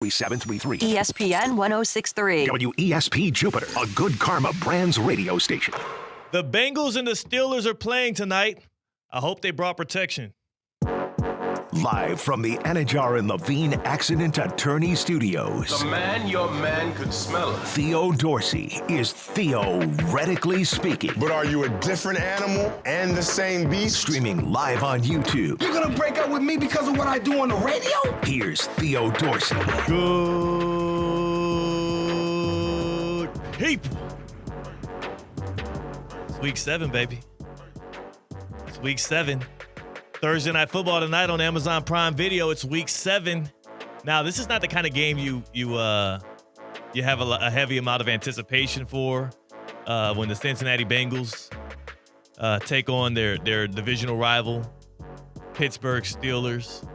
733. ESPN 1063. WESP Jupiter, a good karma brands radio station. The Bengals and the Steelers are playing tonight. I hope they brought protection. Live from the Anajar and Levine Accident Attorney Studios. The man, your man could smell it. Theo Dorsey is theoretically speaking. But are you a different animal and the same beast? Streaming live on YouTube. You're gonna break up with me because of what I do on the radio? Here's Theo Dorsey. Good people. It's week 7, baby. It's week 7. Thursday Night Football tonight on Amazon Prime Video. It's week 7. Now, this is not the kind of game you have a heavy amount of anticipation for when the Cincinnati Bengals take on their divisional rival, Pittsburgh Steelers.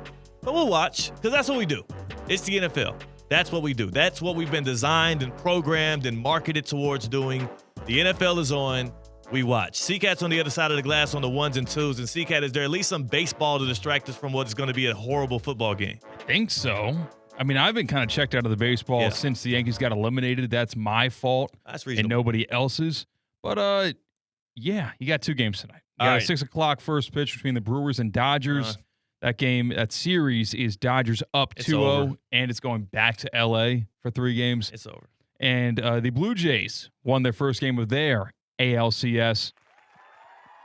But we'll watch, because that's what we do. It's the NFL. That's what we do. That's what we've been designed and programmed and marketed towards doing. The NFL is on. We watch. C-Cat's on the other side of the glass on the 1s and 2s. And C-Cat, is there at least some baseball to distract us from what is going to be a horrible football game? I think so. I mean, I've been kind of checked out of the baseball since the Yankees got eliminated. That's my fault. That's reasonable. And nobody else's. But, yeah, you got 2 games tonight. You got a 6 o'clock first pitch between the Brewers and Dodgers. That series is Dodgers up 2-0, and it's going back to L.A. for 3 games. It's over. And the Blue Jays won their first game of their ALCS.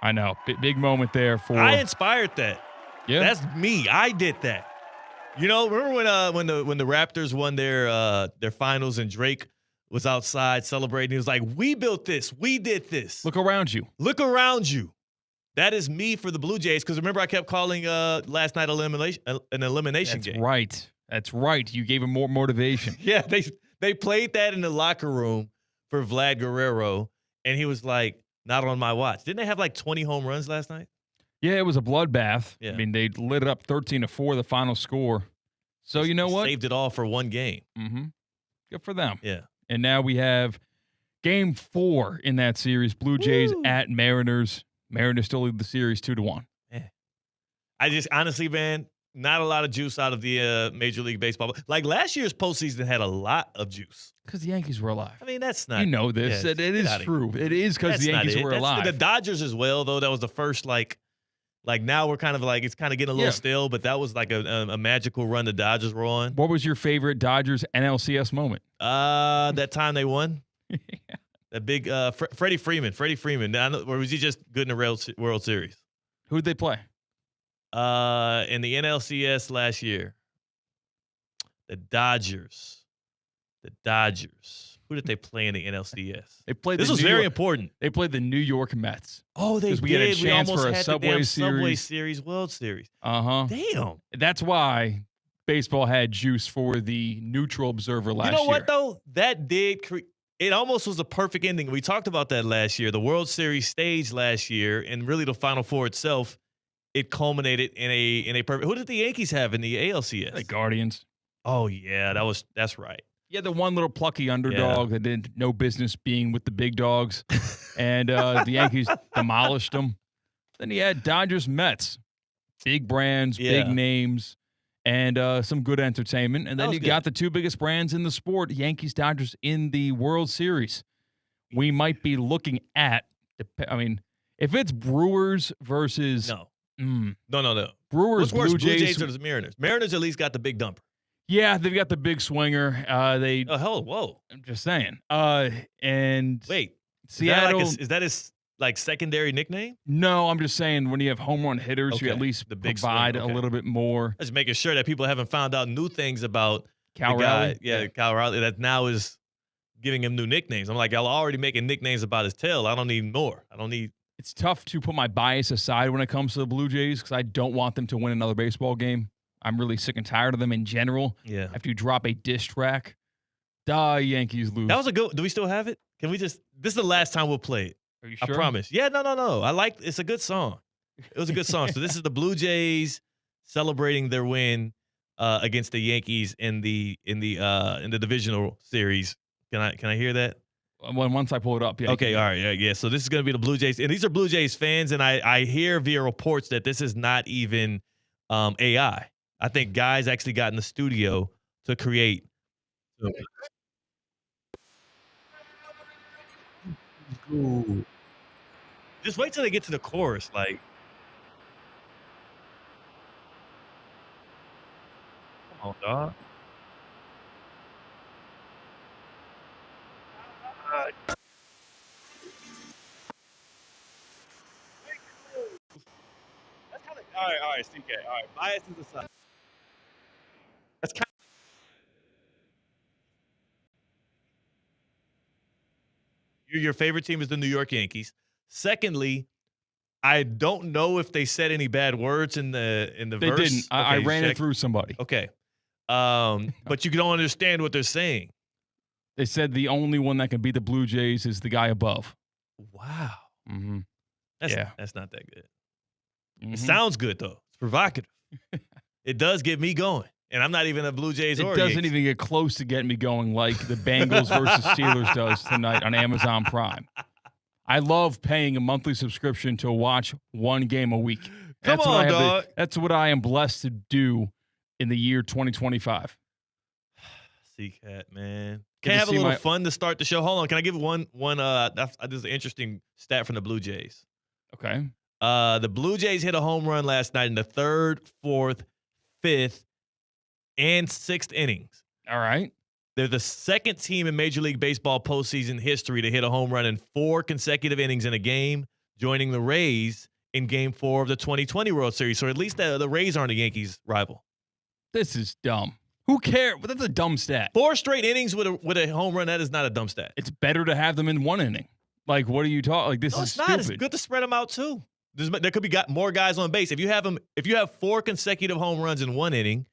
I know. Big moment there for... I inspired that. Yeah. That's me. I did that. You know, remember when the Raptors won their finals and Drake was outside celebrating? He was like, we built this. We did this. Look around you. Look around you. That is me for the Blue Jays, because remember I kept calling last night an elimination game. That's right. You gave him more motivation. Yeah, they played that in the locker room for Vlad Guerrero, and he was like, not on my watch. Didn't they have like 20 home runs last night? Yeah, it was a bloodbath. Yeah. I mean, they lit it up 13-4, the final score. So you know what? Saved it all for one game. Mm-hmm. Good for them. Yeah. And now we have game 4 in that series. Blue Jays at Mariners. Mariners still lead the series 2-1. Yeah. I just honestly, man, not a lot of juice out of the Major League Baseball. Like last year's postseason had a lot of because the Yankees were alive. I mean, that's not. You know this. Yeah, it is true. It is because the Yankees were alive. The Dodgers as well, though. That was the first like now we're kind of like it's kind of getting a little stale, but that was like a magical run the Dodgers were on. What was your favorite Dodgers NLCS moment? That time they won. Yeah. That big Freddie Freeman. Or was he just good in the World Series? Who did they play? In the NLCS last year. The Dodgers. Who did they play in the NLCS? They played. This was very important. They played the New York Mets. Oh, they did. We had a chance almost for a had Subway the Series. Subway Series, World Series. Damn. That's why baseball had juice for the neutral observer last year. You know what, though? That did it almost was a perfect ending. We talked about that last year. The World Series stage last year, and really the Final Four itself, it culminated in a perfect. Who did the Yankees have in the ALCS? The Guardians. Oh yeah, that's right. Yeah, the one little plucky underdog that did no business being with the big dogs, and the Yankees demolished them. Then you had Dodgers, Mets, big brands, big names, and some good entertainment. And then you got the 2 biggest brands in the sport, Yankees, Dodgers, in the World Series. We might be looking at, I mean, if it's Brewers versus no. Brewers, What's worse, Blue Jays or the Mariners? Mariners at least got the big dumper. Yeah, they've got the big swinger. Whoa! I'm just saying. And wait, Seattle. Is that his like secondary nickname? No, I'm just saying when you have home run hitters, you at least provide a little bit more. Just making sure that people haven't found out new things about Cal Raleigh. Yeah, Cal Raleigh, that now is giving him new nicknames. I'm like, y'all already making nicknames about his tail. I don't need more. It's tough to put my bias aside when it comes to the Blue Jays because I don't want them to win another baseball game. I'm really sick and tired of them in general. Yeah. After you drop a diss track, Yankees lose. That was a good. Do we still have it? Can we just? This is the last time we'll play it. Are you sure? I promise. Yeah, no. It's a good song. It was a good song. So this is the Blue Jays celebrating their win against the Yankees in the divisional series. Can I hear that? Once I pull it up, yeah. Okay, all right, yeah. So this is going to be the Blue Jays, and these are Blue Jays fans, and I hear via reports that this is not even AI. I think guys actually got in the studio to create Ooh. Just wait till they get to the chorus. Like, come on, dog. That's kind of all right, CK. All right, biases aside. That's kind your favorite team is the New York Yankees. Secondly, I don't know if they said any bad words in the They verse. didn't. I ran it through somebody. Okay. But you don't understand what they're saying. They said the only one that can beat the Blue Jays is the guy above. Wow. Mm-hmm. That's not that good. Mm-hmm. It sounds good though. It's provocative. It does get me going. And I'm not even a Blue Jays or It doesn't Yankees. even get close to getting me going like the Bengals versus Steelers does tonight on Amazon Prime. I love paying a monthly subscription to watch one game a week. Come on, dog. That's what I am blessed to do in the year 2025. C-Cat, man. Good Can I to have a see little my- fun to start the show? Hold on. Can I give one this is an interesting stat from the Blue Jays. Okay. The Blue Jays hit a home run last night in the 3rd, 4th, 5th, and 6th innings. All right. They're the second team in Major League Baseball postseason history to hit a home run in 4 consecutive innings in a game, joining the Rays in Game 4 of the 2020 World Series. So at least the Rays aren't a Yankees rival. This is dumb. Who cares? But that's a dumb stat. 4 straight innings with a home run, that is not a dumb stat. It's better to have them in one inning. Like, what are you talking? Like, this No, is it's not. stupid. It's good to spread them out too. There could be more guys on base. If you have 4 consecutive home runs in one inning,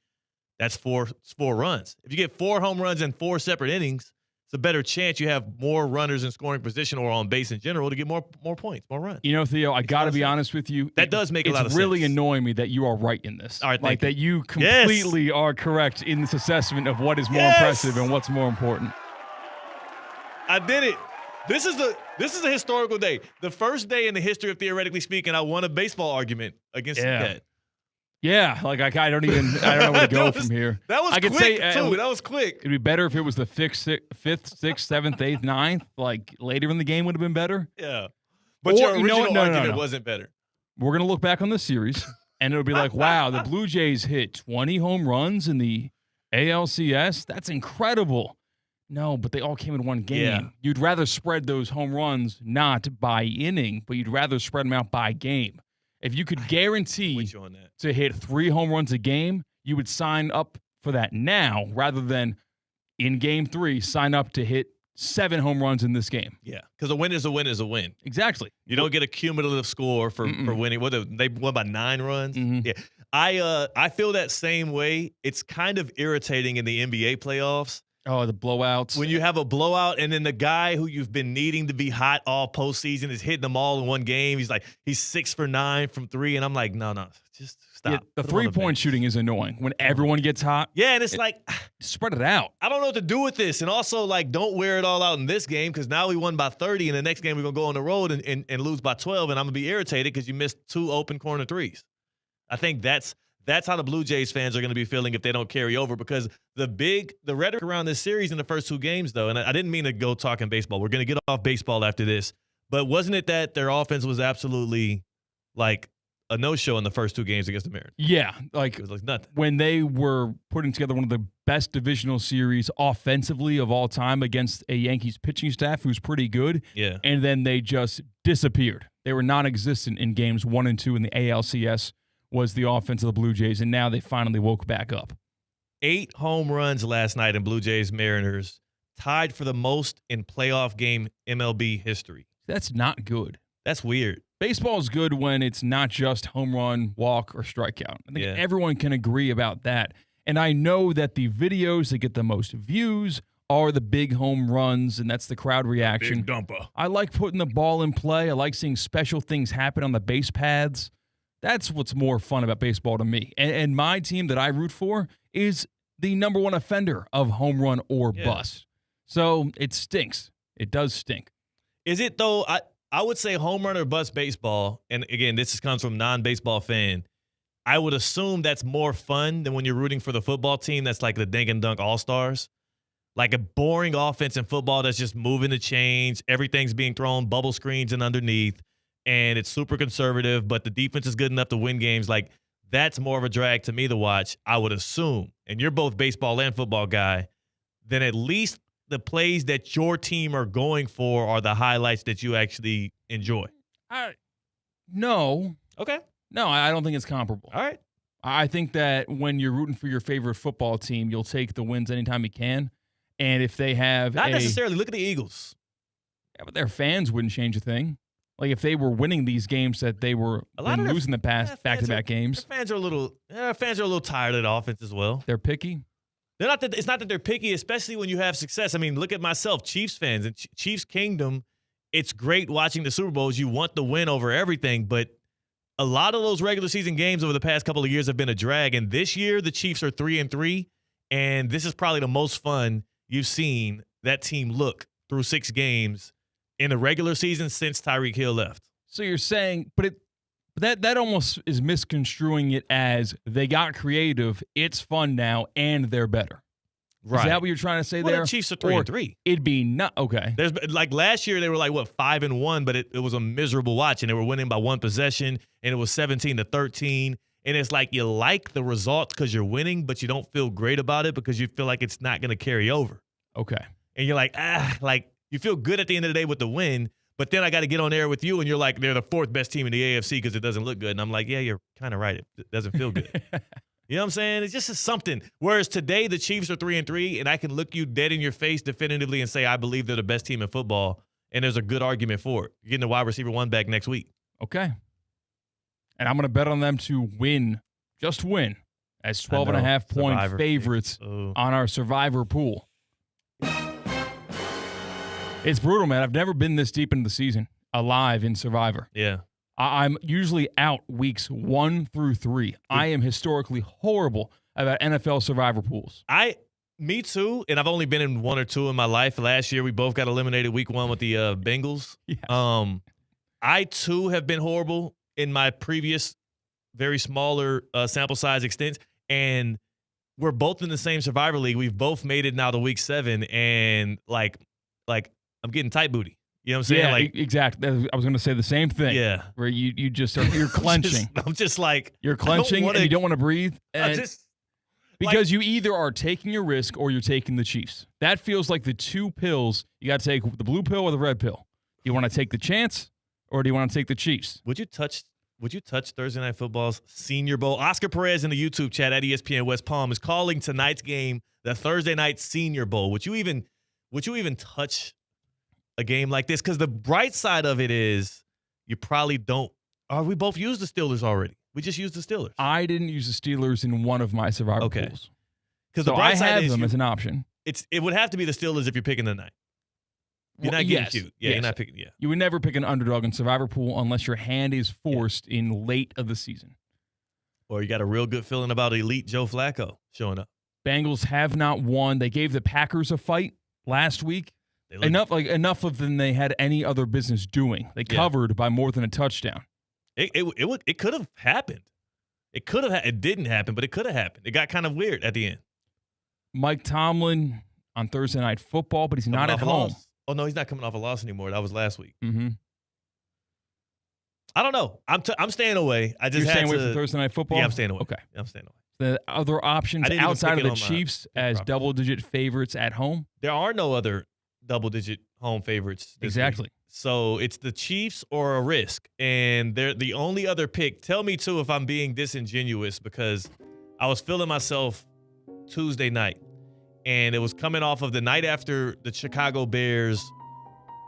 that's four runs. If you get 4 home runs in 4 separate innings, it's a better chance you have more runners in scoring position or on base in general to get more points, more runs. You know, Theo, I got to be honest with you. That does make a lot of sense. It's really annoying me that you are right in this. All right, like thank that you completely are correct in this assessment of what is more impressive and what's more important. I did it. This is a historical day. The first day in the history of Theoretically Speaking, I won a baseball argument against the Cat. Yeah, like I don't know where to go from here. That was quick, too. That was quick. It'd be better if it was the 5th, 6th, 7th, 8th, 9th. Like later in the game would have been better. Yeah. But your original argument wasn't better. We're going to look back on the series, and it'll be like, wow, the Blue Jays hit 20 home runs in the ALCS. That's incredible. No, but they all came in one game. Yeah. You'd rather spread those home runs not by inning, but you'd rather spread them out by game. If you could guarantee to hit 3 home runs a game, you would sign up for that now rather than in game 3, sign up to hit 7 home runs in this game. Yeah, because a win is a win is a win. Exactly. You don't get a cumulative score for winning. They won by 9 runs? Mm-hmm. Yeah. I feel that same way. It's kind of irritating in the NBA playoffs. Oh, the blowouts. When you have a blowout and then the guy who you've been needing to be hot all postseason is hitting them all in one game. He's 6 for 9 from 3. And I'm like, no, just stop. Yeah, the 3-point shooting is annoying. When everyone gets hot. Yeah, and it's like, spread it out. I don't know what to do with this. And also, like, don't wear it all out in this game because now we won by 30. And the next game we're going to go on the road and lose by 12. And I'm going to be irritated because you missed 2 open corner threes. I think that's how the Blue Jays fans are going to be feeling if they don't carry over because the rhetoric around this series in the first 2 games, though, and I didn't mean to go talking baseball. We're going to get off baseball after this. But wasn't it that their offense was absolutely like a no-show in the first 2 games against the Mariners? Yeah. It was like nothing. When they were putting together one of the best divisional series offensively of all time against a Yankees pitching staff who's pretty good. Yeah. And then they just disappeared. They were non-existent in games 1 and 2 in the ALCS. Was the offense of the Blue Jays, and now they finally woke back up. 8 home runs last night in Blue Jays Mariners, tied for the most in playoff game MLB history. That's not good. That's weird. Baseball is good when it's not just home run, walk, or strikeout. I think everyone can agree about that. And I know that the videos that get the most views are the big home runs, and that's the crowd reaction. Big dumper. I like putting the ball in play. I like seeing special things happen on the base paths. That's what's more fun about baseball to me. And my team that I root for is the number 1 offender of home run or bust. So it stinks. It does stink. Is it, though? I would say home run or bust baseball, and again, this comes from non-baseball fan. I would assume that's more fun than when you're rooting for the football team that's like the dink and dunk all-stars. like a boring offense in football that's just moving the chains. Everything's being thrown, bubble screens and underneath, and it's super conservative, but the defense is good enough to win games. Like, that's more of a drag to me to watch, I would assume. And you're both baseball and football guy. Then at least the plays that your team are going for are the highlights that you actually enjoy. No. Okay. No, I don't think it's comparable. All right. I think that when you're rooting for your favorite football team, you'll take the wins anytime you can. And if they have Not necessarily. Look at the Eagles. Yeah, but their fans wouldn't change a thing. Like, if they were winning these games that they were losing the past back-to-back games. Fans are a little tired of the offense as well. They're picky. It's not that they're picky, especially when you have success. I mean, look at myself, Chiefs fans. And Chiefs Kingdom, it's great watching the Super Bowls. You want the win over everything, but a lot of those regular season games over the past couple of years have been a drag. And this year, the Chiefs are 3-3, and this is probably the most fun you've seen that team look through 6 games in the regular season since Tyreek Hill left. So you're saying, but that almost is misconstruing it as they got creative, it's fun now, and they're better. Right. Is that what you're trying to say there? The Chiefs are 3-3. It'd be not okay. There's like last year they were like 5-1, but it was a miserable watch, and they were winning by 1 possession, and it was 17-13. And it's like you like the results because you're winning, but you don't feel great about it because you feel like it's not going to carry over. Okay. And you're like you feel good at the end of the day with the win, but then I got to get on air with you, and you're like, they're the 4th best team in the AFC because it doesn't look good. And I'm like, yeah, you're kind of right. It doesn't feel good. You know what I'm saying? It's just something. Whereas today the Chiefs are 3-3, and I can look you dead in your face definitively and say I believe they're the best team in football, and there's a good argument for it. You're getting the wide receiver 1 back next week. Okay. And I'm going to bet on them to win, just win, as 12.5-point favorites on our Survivor pool. It's brutal, man. I've never been this deep into the season alive in Survivor. Yeah. I'm usually out weeks 1 through 3. I am historically horrible about NFL Survivor pools. Me too, and I've only been in 1 or 2 in my life. Last year, we both got eliminated week 1 with the Bengals. Yes. I, too, have been horrible in my previous very smaller sample size extents, and we're both in the same Survivor League. We've both made it now to week 7, and like I'm getting tight booty. You know what I'm saying? Yeah, like, exactly. I was going to say the same thing. Yeah. Where you're clenching. I'm just like. You're clenching and you don't want to breathe. Because you either are taking a risk or you're taking the Chiefs. That feels like the 2 pills. You got to take the blue pill or the red pill. Do you want to take the chance or do you want to take the Chiefs? Would you touch Thursday Night Football's Senior Bowl? Oscar Perez in the YouTube chat at ESPN West Palm is calling tonight's game the Thursday Night Senior Bowl. Would you even touch a game like this? Because the bright side of it is you probably don't. We both used the Steelers already. We just used the Steelers. I didn't use the Steelers in one of my Survivor pools. Because the bright side is them as an option. It would have to be the Steelers if you're picking the night. You're not getting cute. Yeah, you're not picking. Yeah, you would never pick an underdog in Survivor pool unless your hand is forced in late of the season, or you got a real good feeling about elite Joe Flacco showing up. Bengals have not won. They gave the Packers a fight last week. Enough of than they had any other business doing. They covered by more than a touchdown. It could have happened. It didn't happen, but it could have happened. It got kind of weird at the end. Mike Tomlin on Thursday Night Football, but he's not at home. Oh no, he's not coming off a loss anymore. That was last week. Mm-hmm. I don't know. I'm staying away. You're staying away from Thursday Night Football? Yeah, I'm staying away. Okay. I'm staying away. The other options outside of the Chiefs as double-digit favorites at home? There are no other double-digit home favorites this exactly. week. So it's the Chiefs or a risk. And they're the only other pick. Tell me, too, if I'm being disingenuous, because I was feeling myself Tuesday night. And it was coming off of the night after the Chicago Bears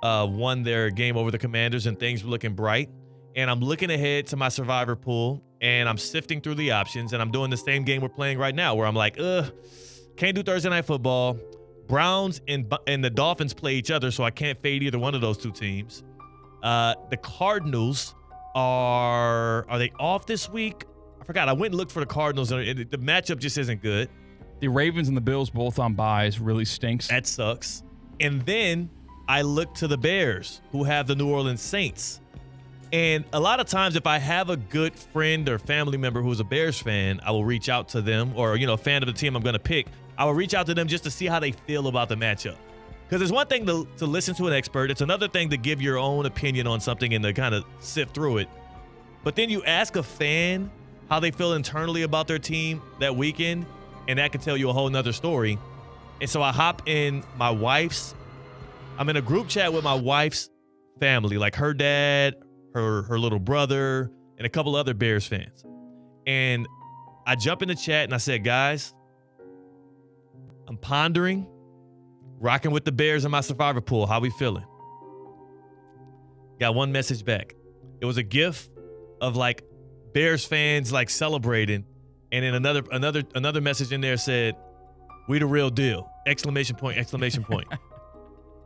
won their game over the Commanders and things were looking bright. And I'm looking ahead to my Survivor pool, and I'm sifting through the options, and I'm doing the same game we're playing right now where I'm like, can't do Thursday Night Football. Browns and the Dolphins play each other, so I can't fade either one of those two teams. The Cardinals are they off this week? I forgot. I went and looked for the Cardinals, and the matchup just isn't good. The Ravens and the Bills both on byes really stinks. That sucks. And then I look to the Bears, who have the New Orleans Saints. And a lot of times, if I have a good friend or family member who's a Bears fan, I will reach out to them, or a fan of the team I'm going to pick. I would reach out to them just to see how they feel about the matchup. Because it's one thing to listen to an expert. It's another thing to give your own opinion on something and to kind of sift through it. But then you ask a fan how they feel internally about their team that weekend, and that can tell you a whole nother story. And so I hop in I'm in a group chat with my wife's family, like her dad, her little brother, and a couple other Bears fans. And I jump in the chat and I said, guys, I'm pondering, rocking with the Bears in my survivor pool. How we feeling? Got one message back. It was a GIF of like Bears fans like celebrating, and then another message in there said, "We the real deal!" Exclamation point! Exclamation point!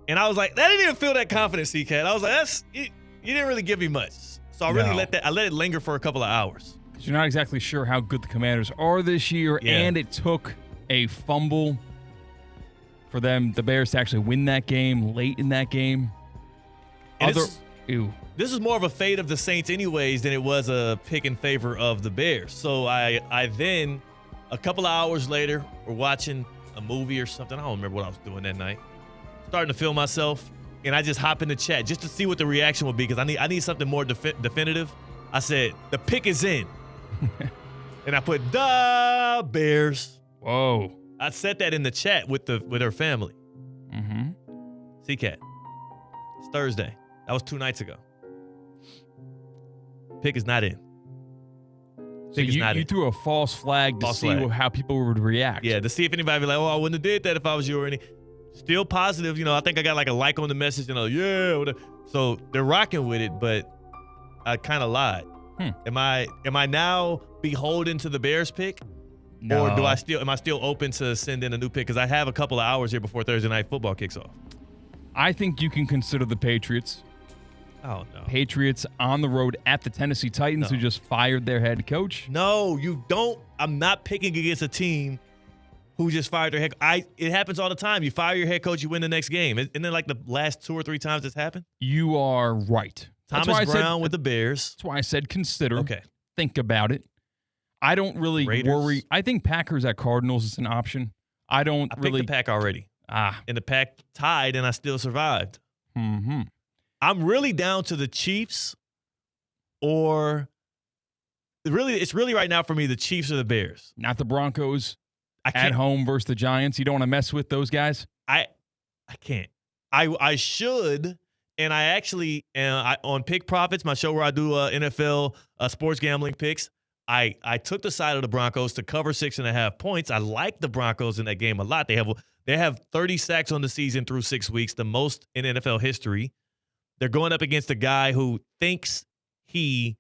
And I was like, that didn't even feel that confident, C-Cat. I was like, you didn't really give me much. So I really let it linger for a couple of hours. Because you're not exactly sure how good the Commanders are this year, and it took a fumble for the Bears to actually win that game late in that game. This is more of a fate of the Saints anyways than it was a pick in favor of the Bears. So I then, a couple of hours later, we're watching a movie or something. I don't remember what I was doing that night. Starting to feel myself, and I just hop in the chat just to see what the reaction would be because I need something more definitive. I said, the pick is in. And I put, the Bears. Whoa. I said that in the chat with her family. Mm-hmm. C-Cat. It's Thursday. That was 2 nights ago. Pick is not in. So you threw a false flag to see how people would react. Yeah, to see if anybody would be like, oh, I wouldn't have did that if I was you or any. Still positive. I think I got like a like on the message and yeah. So they're rocking with it, but I kind of lied. Am I now beholden to the Bears pick? No. Or am I still open to send in a new pick? Because I have a couple of hours here before Thursday Night Football kicks off. I think you can consider the Patriots. Oh, no. Patriots on the road at the Tennessee Titans, who just fired their head coach. No, you don't. I'm not picking against a team who just fired their head. It happens all the time. You fire your head coach, you win the next game. Isn't it like the last 2 or 3 times this happened? You are right. Thomas Brown with the Bears. That's why I said consider. Okay. Think about it. I don't really Raiders. worry. I think Packers at Cardinals is an option. I picked the Pack already. And the Pack tied, and I still survived. Mm-hmm. I'm really down to the Chiefs or it's really right now for me the Chiefs or the Bears. Not the Broncos at home versus the Giants. You don't want to mess with those guys? I can't. I should, and I actually on Pick Profits, my show where I do NFL sports gambling picks, I took the side of the Broncos to cover 6.5 points. I like the Broncos in that game a lot. They have 30 sacks on the season through 6 weeks, the most in NFL history. They're going up against a guy who thinks he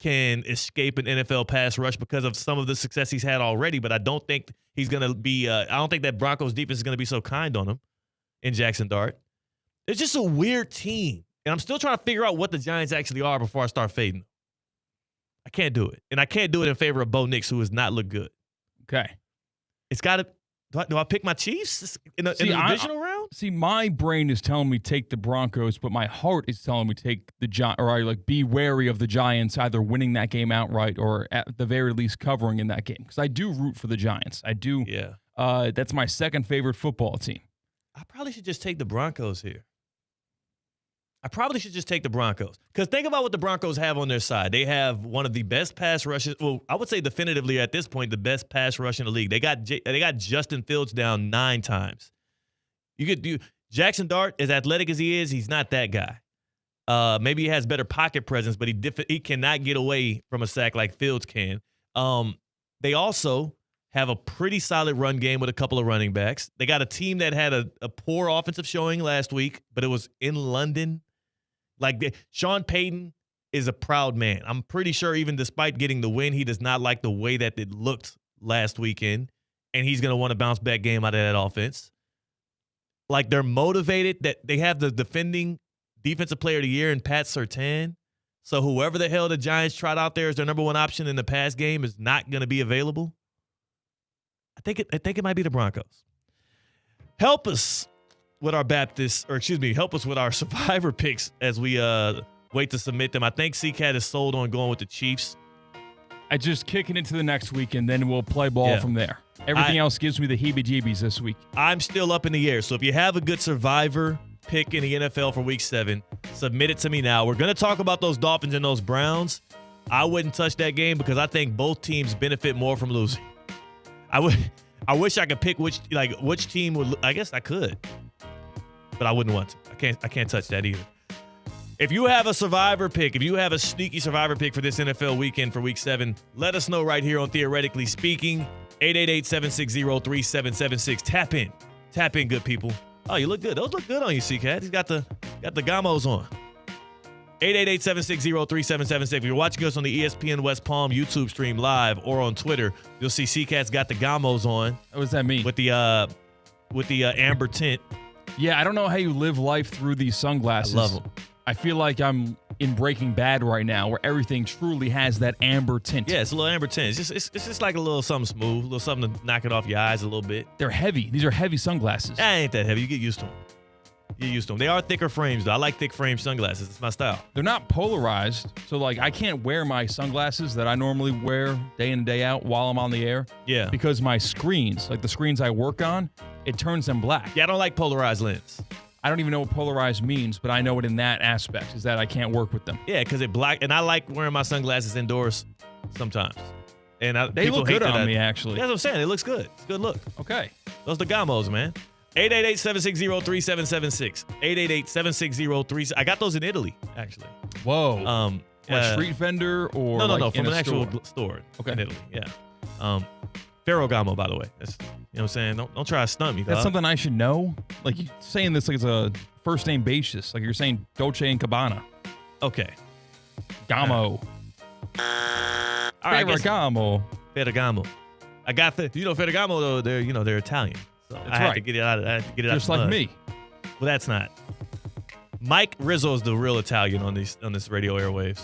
can escape an NFL pass rush because of some of the success he's had already, but I don't think he's going to be I don't think that Broncos defense is going to be so kind on him in Jackson Dart. It's just a weird team, and I'm still trying to figure out what the Giants actually are before I start fading. I can't do it, and I can't do it in favor of Bo Nix, who has not looked good. Okay. It's got to do I pick my Chiefs in the divisional round? See, my brain is telling me take the Broncos, but my heart is telling me take the Giants, or be wary of the Giants either winning that game outright or at the very least covering in that game. Because I do root for the Giants. I do. Yeah. That's my second favorite football team. I probably should just take the Broncos here. Because think about what the Broncos have on their side. They have one of the best pass rushes. Well, I would say definitively at this point, the best pass rush in the league. They got Justin Fields down 9 times. Jackson Dart, as athletic as he is, he's not that guy. Maybe he has better pocket presence, but he cannot get away from a sack like Fields can. They also have a pretty solid run game with a couple of running backs. They got a team that had a poor offensive showing last week, but it was in London. Sean Payton is a proud man. I'm pretty sure even despite getting the win, he does not like the way that it looked last weekend, and he's going to want a bounce-back game out of that offense. They're motivated that they have the defending defensive player of the year in Pat Surtain. So whoever the hell the Giants trot out there as their number 1 option in the pass game is not going to be available. I think it might be the Broncos. Help us with our help us with our survivor picks as we wait to submit them. I think C-Cat is sold on going with the Chiefs. I just kick it into the next week, and then we'll play ball from there. Everything else gives me the heebie-jeebies this week. I'm still up in the air. So if you have a good survivor pick in the NFL for Week 7, submit it to me now. We're going to talk about those Dolphins and those Browns. I wouldn't touch that game because I think both teams benefit more from losing. I wish I could pick which team would. I guess I could, but I wouldn't want to. I can't touch that either. If you have a survivor pick, if you have a sneaky survivor pick for this NFL weekend for Week 7, let us know right here on Theoretically Speaking. 888-760-3776. Tap in, good people. Oh, you look good. Those look good on you, C-Cat. He's got the gamos on. 888-760-3776. If you're watching us on the ESPN West Palm YouTube stream live or on Twitter, you'll see C-Cat's got the gamos on. What does that mean? With the amber tint. Yeah, I don't know how you live life through these sunglasses. I love them. I feel like I'm in Breaking Bad right now, where everything truly has that amber tint. Yeah, it's a little amber tint. It's just like a little something smooth, a little something to knock it off your eyes a little bit. They're heavy. These are heavy sunglasses. Ain't that heavy. You get used to them. They are thicker frames, though. I like thick frame sunglasses. It's my style. They're not polarized, so like I can't wear my sunglasses that I normally wear day in and day out while I'm on the air. Yeah. Because my screens, like the screens I work on, it turns them black. Yeah, I don't like polarized lens. I don't even know what polarized means, but I know it in that aspect, is that I can't work with them. Yeah, because it black, and I like wearing my sunglasses indoors sometimes. And they look good on me, actually. That's what I'm saying. It looks good. It's a good look. Okay. Those are the gamos, man. 888-760-3776. 888-760-3776. I got those in Italy, actually. Whoa. Street vendor or No, from an store? actual store Okay. in Italy. Yeah. Ferragamo, by the way. That's, you know what I'm saying? Don't try to stunt me, dog. That's something I should know? Like, you're saying this like it's a first name basis. Like you're saying Dolce and Gabbana. Okay. Gamo. All right. Ferragamo. Ferragamo. I got Ferragamo, though, they're Italian. So That's I had right. to get it out of Just like me. Well, that's not. Mike Rizzo is the real Italian on this radio airwaves.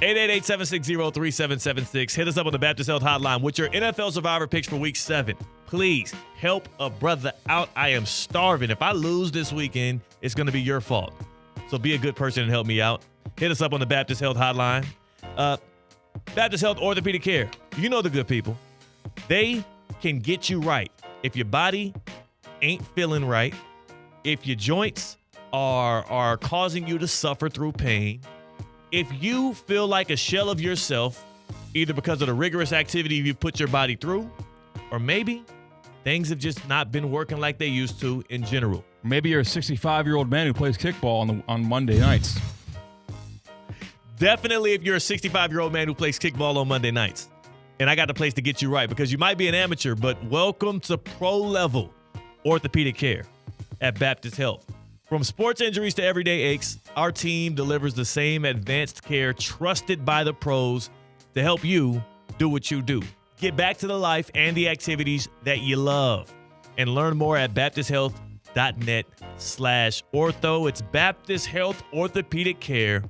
888-760-3776. Hit us up on the Baptist Health Hotline with your NFL Survivor picks for Week 7. Please help a brother out. I am starving. If I lose this weekend, it's going to be your fault. So be a good person and help me out. Hit us up on the Baptist Health Hotline. Baptist Health Orthopedic Care. You know the good people. They can get you right. If your body ain't feeling right, if your joints are causing you to suffer through pain, if you feel like a shell of yourself, either because of the rigorous activity you put your body through, or maybe things have just not been working like they used to in general. Maybe you're a 65-year-old man who plays kickball on Monday nights. Definitely if you're a 65-year-old man who plays kickball on Monday nights. And I got the place to get you right, because you might be an amateur, but welcome to pro-level orthopedic care at Baptist Health. From sports injuries to everyday aches, our team delivers the same advanced care trusted by the pros to help you do what you do. Get back to the life and the activities that you love. And learn more at baptisthealth.net/ortho. It's Baptist Health Orthopedic Care.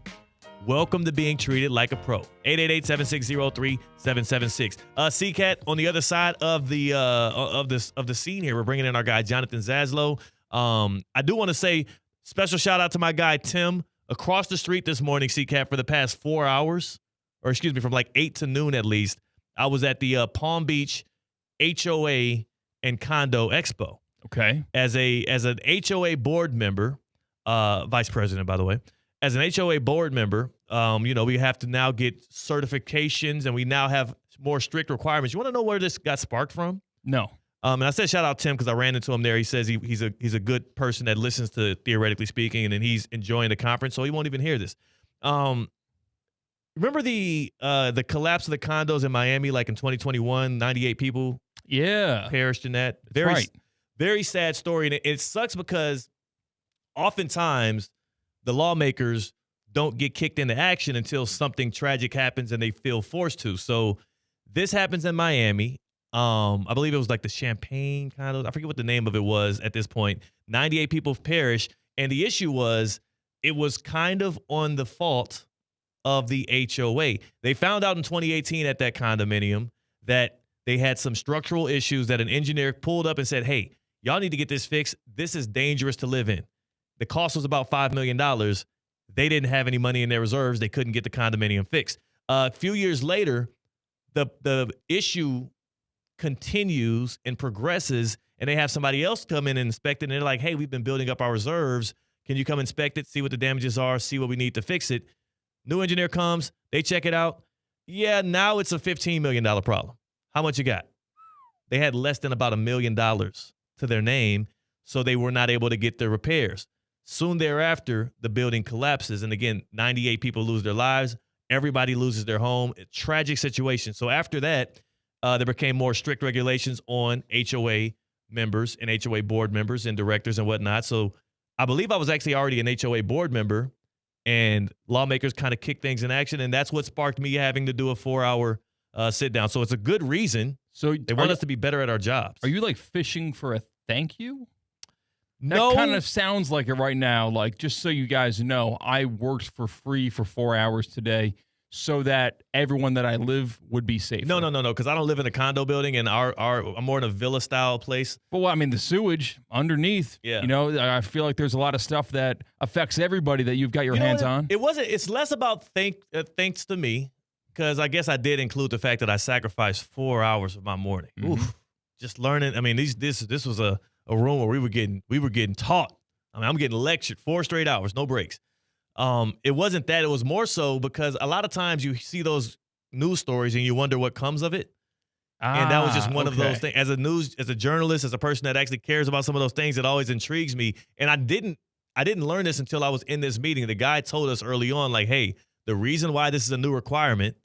Welcome to being treated like a pro. 888-760-3776. C-Cat, on the other side of the scene here, we're bringing in our guy Jonathan Zaslow. I do want to say special shout out to my guy Tim across the street this morning, C-Cat, for the past 4 hours, or excuse me, from like 8 to noon at least. I was at the Palm Beach HOA and Condo Expo. Okay. As an HOA board member, vice president, by the way, as an HOA board member, we have to now get certifications, and we now have more strict requirements. You want to know where this got sparked from? No. And I said shout out Tim because I ran into him there. He says he's a good person that listens to Theoretically Speaking, and then he's enjoying the conference, so he won't even hear this. Remember the collapse of the condos in Miami, like in 2021, 98 people perished in that. Very sad story, and it sucks because oftentimes the lawmakers don't get kicked into action until something tragic happens and they feel forced to. So this happens in Miami. I believe it was like the Champagne condos. I forget what the name of it was at this point. 98 people perished. And the issue was it was kind of on the fault of the HOA. They found out in 2018 at that condominium that they had some structural issues that an engineer pulled up and said, hey, y'all need to get this fixed. This is dangerous to live in. The cost was about $5 million. They didn't have any money in their reserves. They couldn't get the condominium fixed. A few years later, the issue continues and progresses, and they have somebody else come in and inspect it, and they're like, hey, we've been building up our reserves. Can you come inspect it, see what the damages are, see what we need to fix it? New engineer comes, they check it out. Yeah, now it's a $15 million problem. How much you got? They had less than about $1 million to their name, so they were not able to get their repairs. Soon thereafter, the building collapses, and again, 98 people lose their lives. Everybody loses their home. A tragic situation. So after that, there became more strict regulations on HOA members and HOA board members and directors and whatnot. So I believe I was actually already an HOA board member, and lawmakers kind of kicked things in action, and that's what sparked me having to do a 4-hour sit down. So it's a good reason. So they want us to be better at our jobs. Are you like fishing for a thank you? No. That kind of sounds like it right now. Like, just so you guys know, I worked for free for 4 hours today so that everyone that I live would be safe. No, because I don't live in a condo building, and I'm more in a villa-style place. Well, I mean, the sewage underneath, yeah. You know, I feel like there's a lot of stuff that affects everybody that you've got your hands on. It's less about thanks to me, because I guess I did include the fact that I sacrificed 4 hours of my morning. Mm-hmm. Oof. Just learning. I mean, this was a room where we were getting taught. I mean, I'm getting lectured 4 straight hours, no breaks. It wasn't that. It was more so because a lot of times you see those news stories and you wonder what comes of it. And that was just one of those things. As a journalist, as a person that actually cares about some of those things, it always intrigues me. And I didn't learn this until I was in this meeting. The guy told us early on, like, hey, the reason why this is a new requirement,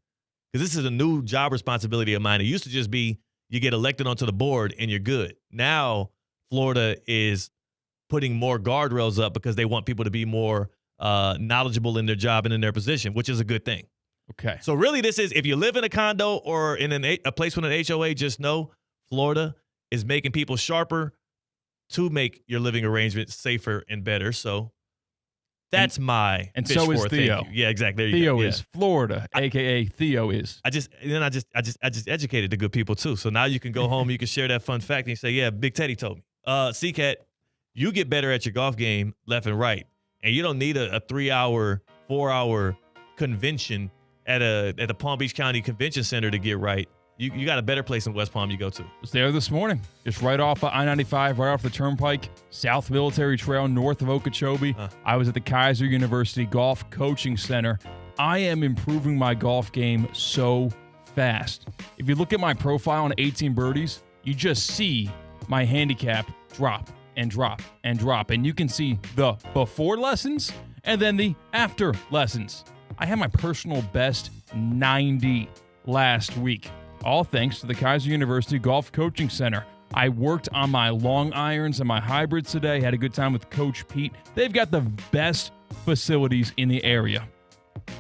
because this is a new job responsibility of mine. It used to just be you get elected onto the board and you're good. Now Florida is putting more guardrails up because they want people to be more knowledgeable in their job and in their position, which is a good thing. Okay. So really this is, if you live in a condo or in a place with an HOA, just know Florida is making people sharper to make your living arrangements safer and better. So that's my and pitch so is for Theo. Yeah, exactly. There you Theo go. is Florida, aka Theo is. I just educated the good people too. So now you can go home, you can share that fun fact, and you say, yeah, Big Teddy told me. C-Cat, you get better at your golf game left and right. And you don't need a 3-hour, 4-hour convention at the Palm Beach County Convention Center to get right. You got a better place in West Palm you go to. I was there this morning, just right off of I-95, right off the Turnpike, South Military Trail, north of Okeechobee. I was at the Kaiser University Golf Coaching Center. I am improving my golf game so fast. If you look at my profile on 18 birdies, you just see my handicap drop and drop and drop. And you can see the before lessons and then the after lessons. I had my personal best 90 last week, all thanks to the Kaiser University Golf Coaching Center. I worked on my long irons and my hybrids today, had a good time with Coach Pete. They've got the best facilities in the area.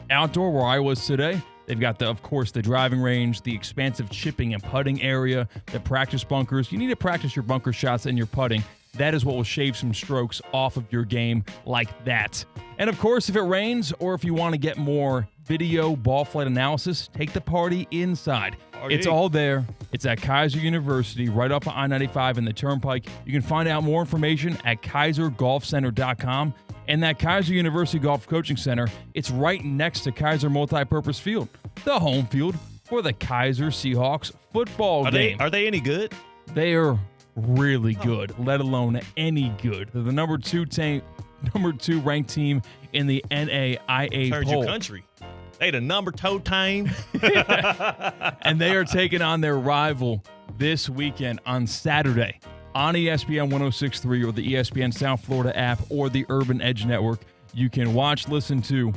Outdoor, where I was today, they've got, of course, the driving range, the expansive chipping and putting area, the practice bunkers. You need to practice your bunker shots and your putting. That is what will shave some strokes off of your game like that. And of course, if it rains or if you want to get more video ball flight analysis, take the party inside. It's all there. It's at Kaiser University, right off of I-95 and the Turnpike. You can find out more information at KaiserGolfCenter.com. And that Kaiser University Golf Coaching Center, it's right next to Kaiser Multipurpose Field, the home field for the Kaiser Seahawks football game. Are they any good? They are really good, let alone any good. They're the number two ranked team in the NAIA Turned poll. your country. They the number 2 team. And they are taking on their rival this weekend on Saturday on ESPN 106.3 or the ESPN South Florida app or the Urban Edge Network. You can listen to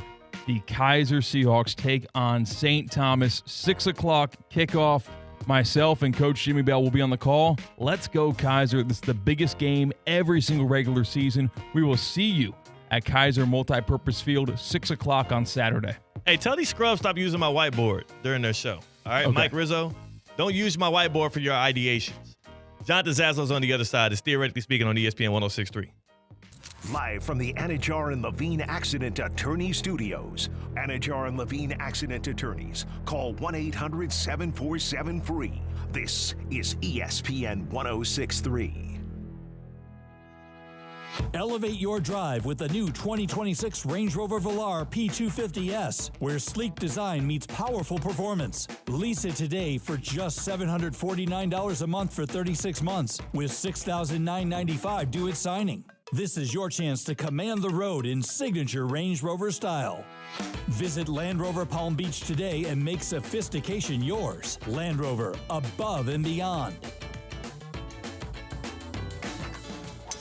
the Kaiser Seahawks take on St. Thomas, 6 o'clock kickoff. Myself and Coach Jimmy Bell will be on the call. Let's go, Kaiser. This is the biggest game every single regular season. We will see you at Kaiser Multipurpose Field, 6 o'clock on Saturday. Hey, tell these scrubs stop using my whiteboard during their show. All right, Okay. Mike Rizzo, don't use my whiteboard for your ideations. Jonathan Zaslo's on the other side. It's Theoretically Speaking on ESPN 106.3. Live from the Anajar and Levine Accident Attorney Studios. Anajar and Levine Accident Attorneys. Call 1-800-747-FREE. This is ESPN 106.3. Elevate your drive with the new 2026 Range Rover Velar P250S, where sleek design meets powerful performance. Lease it today for just $749 a month for 36 months, with $6,995 due at signing. This is your chance to command the road in signature Range Rover style. Visit Land Rover Palm Beach today and make sophistication yours. Land Rover, above and beyond.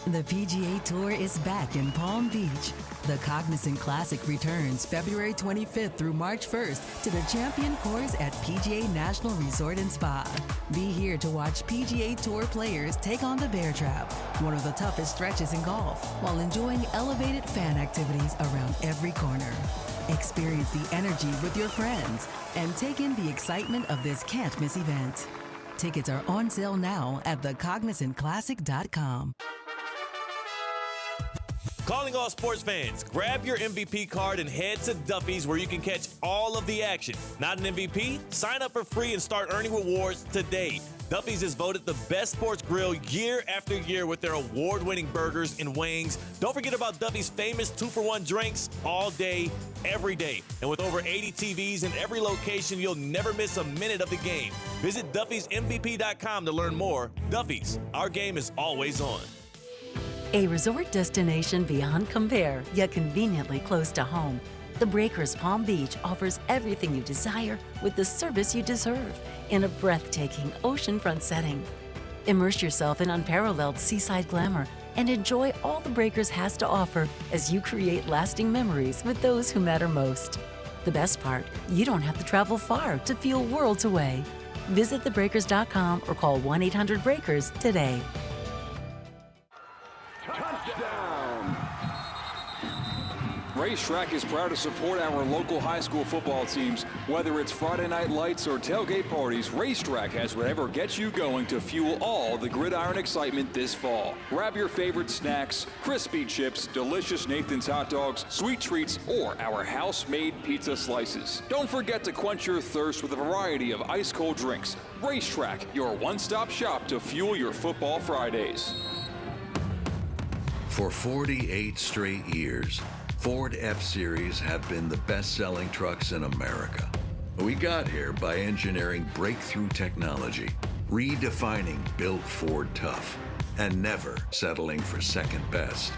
The PGA Tour is back in Palm Beach. The Cognizant Classic returns February 25th through March 1st to the Champion Course at PGA National Resort and Spa. Be here to watch PGA Tour players take on the Bear Trap, one of the toughest stretches in golf, while enjoying elevated fan activities around every corner. Experience the energy with your friends and take in the excitement of this can't-miss event. Tickets are on sale now at thecognizantclassic.com. Calling all sports fans, grab your MVP card and head to Duffy's where you can catch all of the action. Not an MVP? Sign up for free and start earning rewards today. Duffy's is voted the best sports grill year after year with their award-winning burgers and wings. Don't forget about Duffy's famous 2-for-1 drinks all day, every day. And with over 80 TVs in every location, you'll never miss a minute of the game. Visit Duffy'sMVP.com to learn more. Duffy's, our game is always on. A resort destination beyond compare, yet conveniently close to home. The Breakers Palm Beach offers everything you desire with the service you deserve in a breathtaking oceanfront setting. Immerse yourself in unparalleled seaside glamour and enjoy all the Breakers has to offer as you create lasting memories with those who matter most. The best part, you don't have to travel far to feel worlds away. Visit thebreakers.com or call 1-800-BREAKERS today. Racetrack is proud to support our local high school football teams. Whether it's Friday night lights or tailgate parties, Racetrack has whatever gets you going to fuel all the gridiron excitement this fall. Grab your favorite snacks, crispy chips, delicious Nathan's hot dogs, sweet treats, or our house-made pizza slices. Don't forget to quench your thirst with a variety of ice-cold drinks. Racetrack, your one-stop shop to fuel your football Fridays. For 48 straight years, Ford F-Series have been the best-selling trucks in America. We got here by engineering breakthrough technology, redefining Built Ford Tough, and never settling for second best.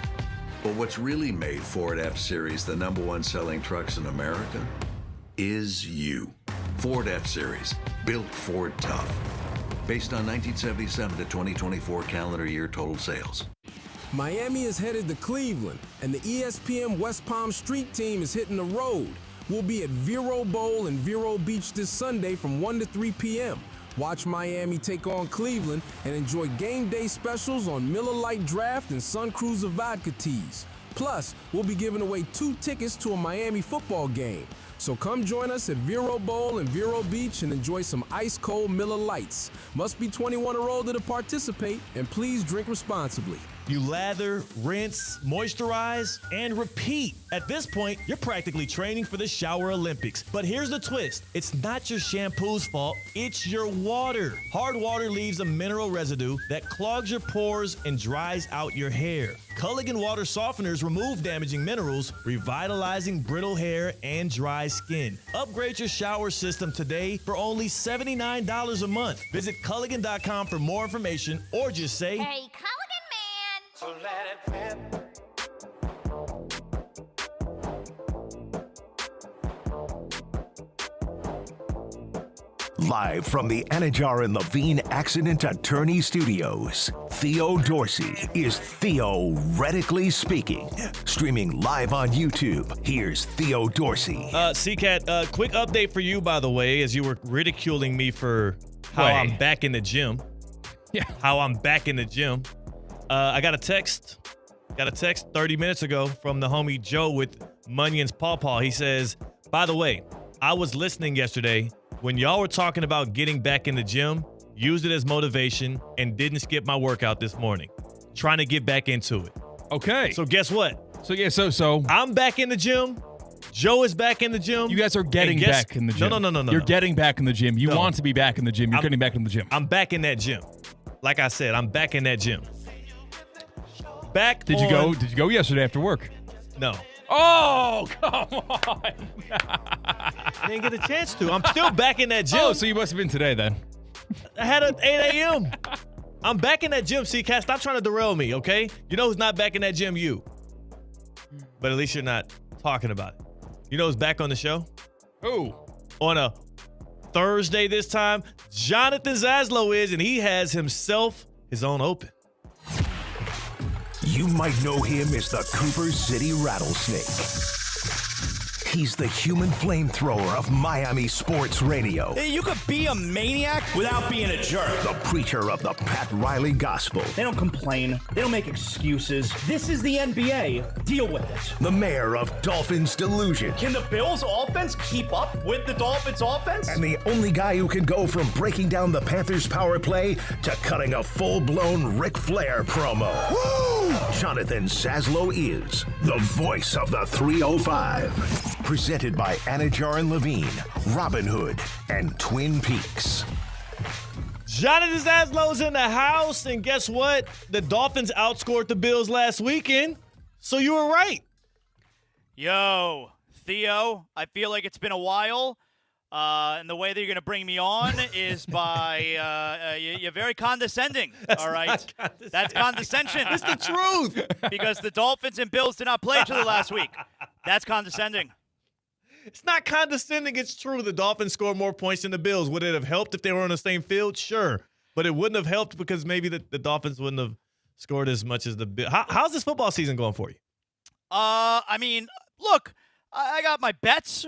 But what's really made Ford F-Series the #1 selling trucks in America is you. Ford F-Series, Built Ford Tough. Based on 1977 to 2024 calendar year total sales. Miami is headed to Cleveland, and the ESPN West Palm Street team is hitting the road. We'll be at Vero Bowl in Vero Beach this Sunday from 1 to 3 p.m. Watch Miami take on Cleveland and enjoy game day specials on Miller Lite Draft and Sun Cruiser vodka teas. Plus, we'll be giving away 2 tickets to a Miami football game. So come join us at Vero Bowl in Vero Beach and enjoy some ice-cold Miller Lights. Must be 21 or older to participate, and please drink responsibly. You lather, rinse, moisturize, and repeat. At this point, you're practically training for the Shower Olympics. But here's the twist. It's not your shampoo's fault, it's your water. Hard water leaves a mineral residue that clogs your pores and dries out your hair. Culligan water softeners remove damaging minerals, revitalizing brittle hair and dry skin. Upgrade your shower system today for only $79 a month. Visit Culligan.com for more information or just say, "Hey, Culligan man!" So let it rip. Live from the Anajar and Levine Accident Attorney Studios, Theo Dorsey is Theoretically Speaking. Streaming live on YouTube, here's Theo Dorsey. CCAT, quick update for you, by the way, as you were ridiculing me for how I'm back in the gym. Yeah. How I'm back in the gym. I got a text 30 minutes ago from the homie Joe with Munion's Paw. He says, by the way, I was listening yesterday when y'all were talking about getting back in the gym, used it as motivation, and didn't skip my workout this morning. Trying to get back into it. Okay. So guess what? So I'm back in the gym. Joe is back in the gym. You guys are getting back in the gym. No. You're getting back in the gym. You want to be back in the gym. You're getting back in the gym. I'm back in that gym. Like I said, I'm back in that gym. back. Did you go? Did you go yesterday after work? No. Oh, come on. I didn't get a chance to. I'm still back in that gym. Oh, so you must have been today then. I had an 8 a.m. I'm back in that gym. See, Cat, stop trying to derail me, okay? You know who's not back in that gym? You. But at least you're not talking about it. You know who's back on the show? Who? On a Thursday this time, Jonathan Zaslow is, and he has himself his own open. You might know him as the Cooper City Rattlesnake. He's the human flamethrower of Miami sports radio. You could be a maniac without being a jerk. The preacher of the Pat Riley gospel. They don't complain. They don't make excuses. This is the NBA. Deal with it. The mayor of Dolphins Delusion. Can the Bills offense keep up with the Dolphins offense? And the only guy who can go from breaking down the Panthers power play to cutting a full-blown Ric Flair promo. Woo! Jonathan Zaslow is the voice of the 305. Presented by Anajar and Levine, Robin Hood, and Twin Peaks. Jonathan Zaslow's in the house, and guess what? The Dolphins outscored the Bills last weekend, so you were right. Yo, Theo, I feel like it's been a while, and the way that you're going to bring me on is by you're very condescending, all right? That's condescension. It's the truth. Because the Dolphins and Bills did not play each other last week. That's condescending. It's not condescending. It's true. The Dolphins scored more points than the Bills. Would it have helped if they were on the same field? Sure. But it wouldn't have helped because maybe the Dolphins wouldn't have scored as much as the Bills. How's this football season going for you? I mean, look, I got my bets.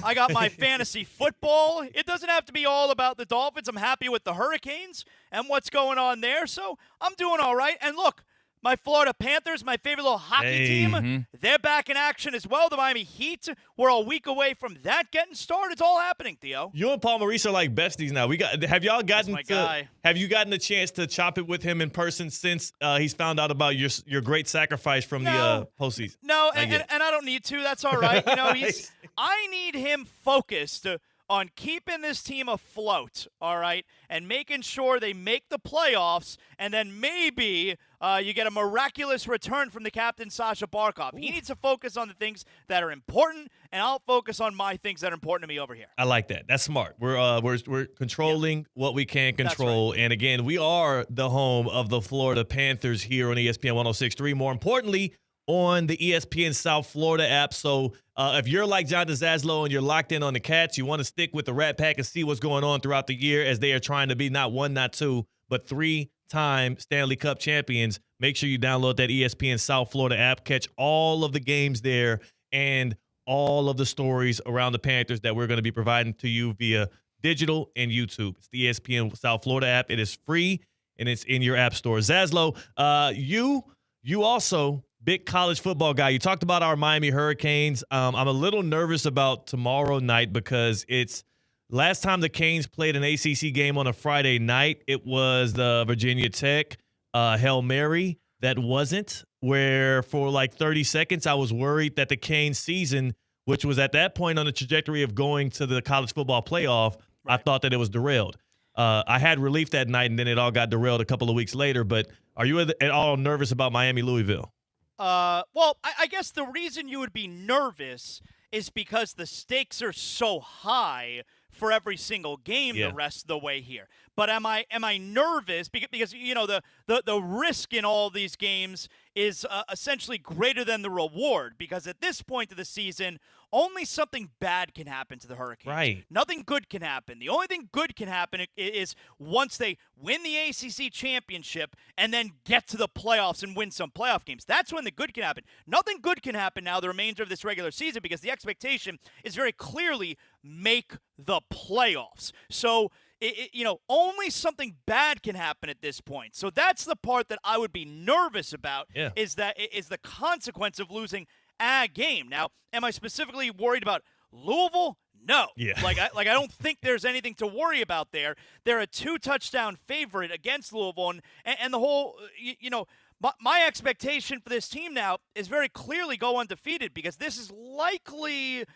I got my fantasy football. It doesn't have to be all about the Dolphins. I'm happy with the Hurricanes and what's going on there. So I'm doing all right. And look, my Florida Panthers, my favorite little hockey team, they're back in action as well. The Miami Heat, we're a week away from that getting started. It's all happening, Theo. You and Paul Maurice are like besties now. Have y'all gotten That's my guy. Have you gotten a chance to chop it with him in person since he's found out about your great sacrifice from the postseason? No, and I don't need to. That's all right. You know, I need him focused on keeping this team afloat, all right, and making sure they make the playoffs, and then maybe you get a miraculous return from the captain, Sasha Barkov. He needs to focus on the things that are important, and I'll focus on my things that are important to me over here. I like that. That's smart. We're controlling what we can control, and again, we are the home of the Florida Panthers here on ESPN 106.3. More importantly, on the ESPN South Florida app. So if you're like Jonathan Zaslow and you're locked in on the Cats, you want to stick with the Rat Pack and see what's going on throughout the year as they are trying to be not one, not two, but three-time Stanley Cup champions. Make sure you download that ESPN South Florida app. Catch all of the games there and all of the stories around the Panthers that we're going to be providing to you via digital and YouTube. It's the ESPN South Florida app. It is free, and it's in your app store. Zaslow, you also – big college football guy. You talked about our Miami Hurricanes. I'm a little nervous about tomorrow night because it's last time the Canes played an ACC game on a Friday night. It was the Virginia Tech Hail Mary that wasn't, where for like 30 seconds I was worried that the Canes season, which was at that point on the trajectory of going to the college football playoff, I thought that it was derailed. I had relief that night, and then it all got derailed a couple of weeks later. But are you at all nervous about Miami-Louisville? Well, I guess the reason you would be nervous is because the stakes are so high for every single game the rest of the way here. But am I nervous because you know the risk in all these games is essentially greater than the reward, because at this point of the season only something bad can happen to the Hurricanes. Right. Nothing good can happen. The only thing good can happen is once they win the ACC championship and then get to the playoffs and win some playoff games. That's when the good can happen. Nothing good can happen now the remainder of this regular season, because the expectation is very clearly make the playoffs. So, only something bad can happen at this point. So that's the part that I would be nervous about, is the consequence of losing a game. Now, am I specifically worried about Louisville? No. Yeah. I don't think there's anything to worry about there. They're a 2-touchdown favorite against Louisville, and the whole, my expectation for this team now is very clearly go undefeated, because this is likely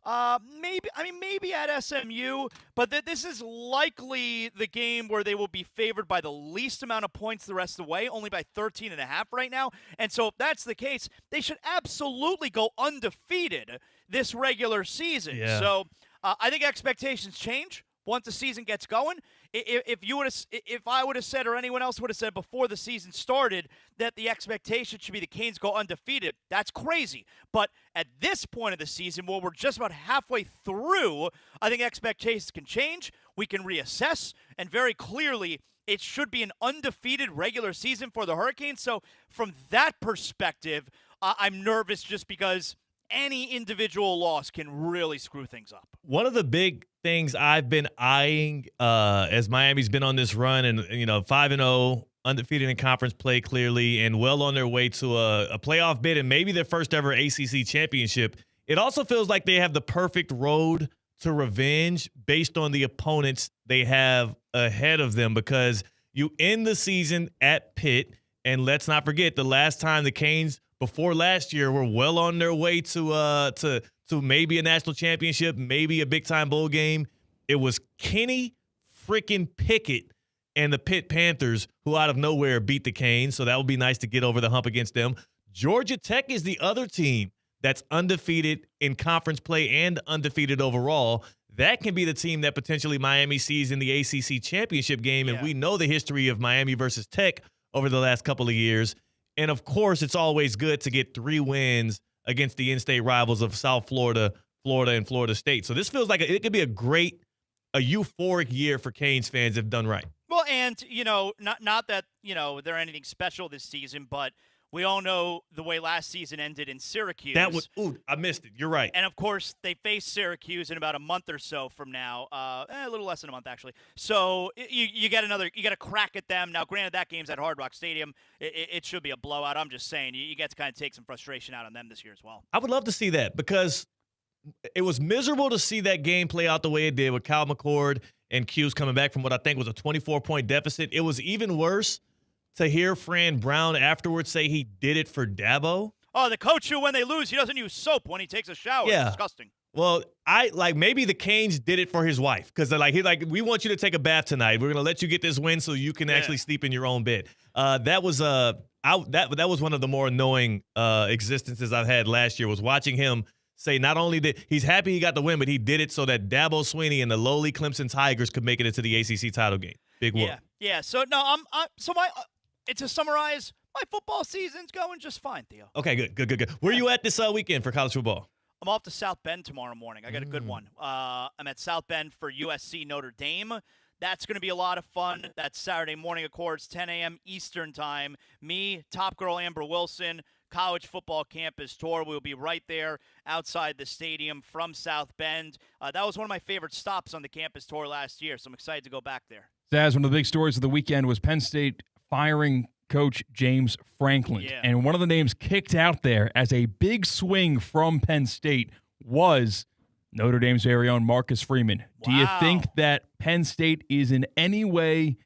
Maybe at SMU, but this is likely the game where they will be favored by the least amount of points the rest of the way, only by 13.5 right now. And so if that's the case, they should absolutely go undefeated this regular season. Yeah. So I think expectations change once the season gets going. If I would have said, or anyone else would have said before the season started, that the expectation should be the Canes go undefeated, that's crazy. But at this point of the season, where we're just about halfway through, I think expectations can change. We can reassess, and very clearly, it should be an undefeated regular season for the Hurricanes. So from that perspective, I'm nervous just because any individual loss can really screw things up. One of the big things I've been eyeing as Miami's been on this run and 5-0, undefeated in conference play clearly, and well on their way to a playoff bid and maybe their first ever ACC championship. It also feels like they have the perfect road to revenge based on the opponents they have ahead of them, because you end the season at Pitt, and let's not forget the last time the Canes before last year were well on their way to maybe a national championship, maybe a big-time bowl game. It was Kenny freaking Pickett and the Pitt Panthers who out of nowhere beat the Canes, so that would be nice to get over the hump against them. Georgia Tech is the other team that's undefeated in conference play and undefeated overall. That can be the team that potentially Miami sees in the ACC championship game, and we know the history of Miami versus Tech over the last couple of years. And, of course, it's always good to get 3 wins against the in-state rivals of South Florida, and Florida State. So this feels like it could be a euphoric year for Canes fans if done right. Well, and, not that, they're anything special this season, but we all know the way last season ended in Syracuse. I missed it. You're right. And, of course, they face Syracuse in about a month or so from now. A little less than a month, actually. So you get a crack at them. Now, granted, that game's at Hard Rock Stadium. It should be a blowout. I'm just saying, you get to kind of take some frustration out on them this year as well. I would love to see that, because it was miserable to see that game play out the way it did with Kyle McCord and Q's coming back from what I think was a 24-point deficit. It was even worse to hear Fran Brown afterwards say he did it for Dabo. Oh, the coach who, when they lose, he doesn't use soap when he takes a shower. Yeah. It's disgusting. Well, maybe the Canes did it for his wife, because we want you to take a bath tonight. We're gonna let you get this win so you can actually sleep in your own bed. That was one of the more annoying existences I've had last year, was watching him say not only that he's happy he got the win, but he did it so that Dabo Swinney and the lowly Clemson Tigers could make it into the ACC title game. Big whoop. Yeah. So no, to summarize, my football season's going just fine, Theo. Okay, good. Where are you at this weekend for college football? I'm off to South Bend tomorrow morning. I got a good one. I'm at South Bend for USC Notre Dame. That's going to be a lot of fun. That's Saturday morning, of course, 10 a.m. Eastern time. Me, Top Girl Amber Wilson, College Football Campus Tour. We'll be right there outside the stadium from South Bend. That was one of my favorite stops on the campus tour last year, so I'm excited to go back there. Zaz, one of the big stories of the weekend was Penn State firing coach James Franklin. Yeah. And one of the names kicked out there as a big swing from Penn State was Notre Dame's very own Marcus Freeman. Wow. Do you think that Penn State is in any way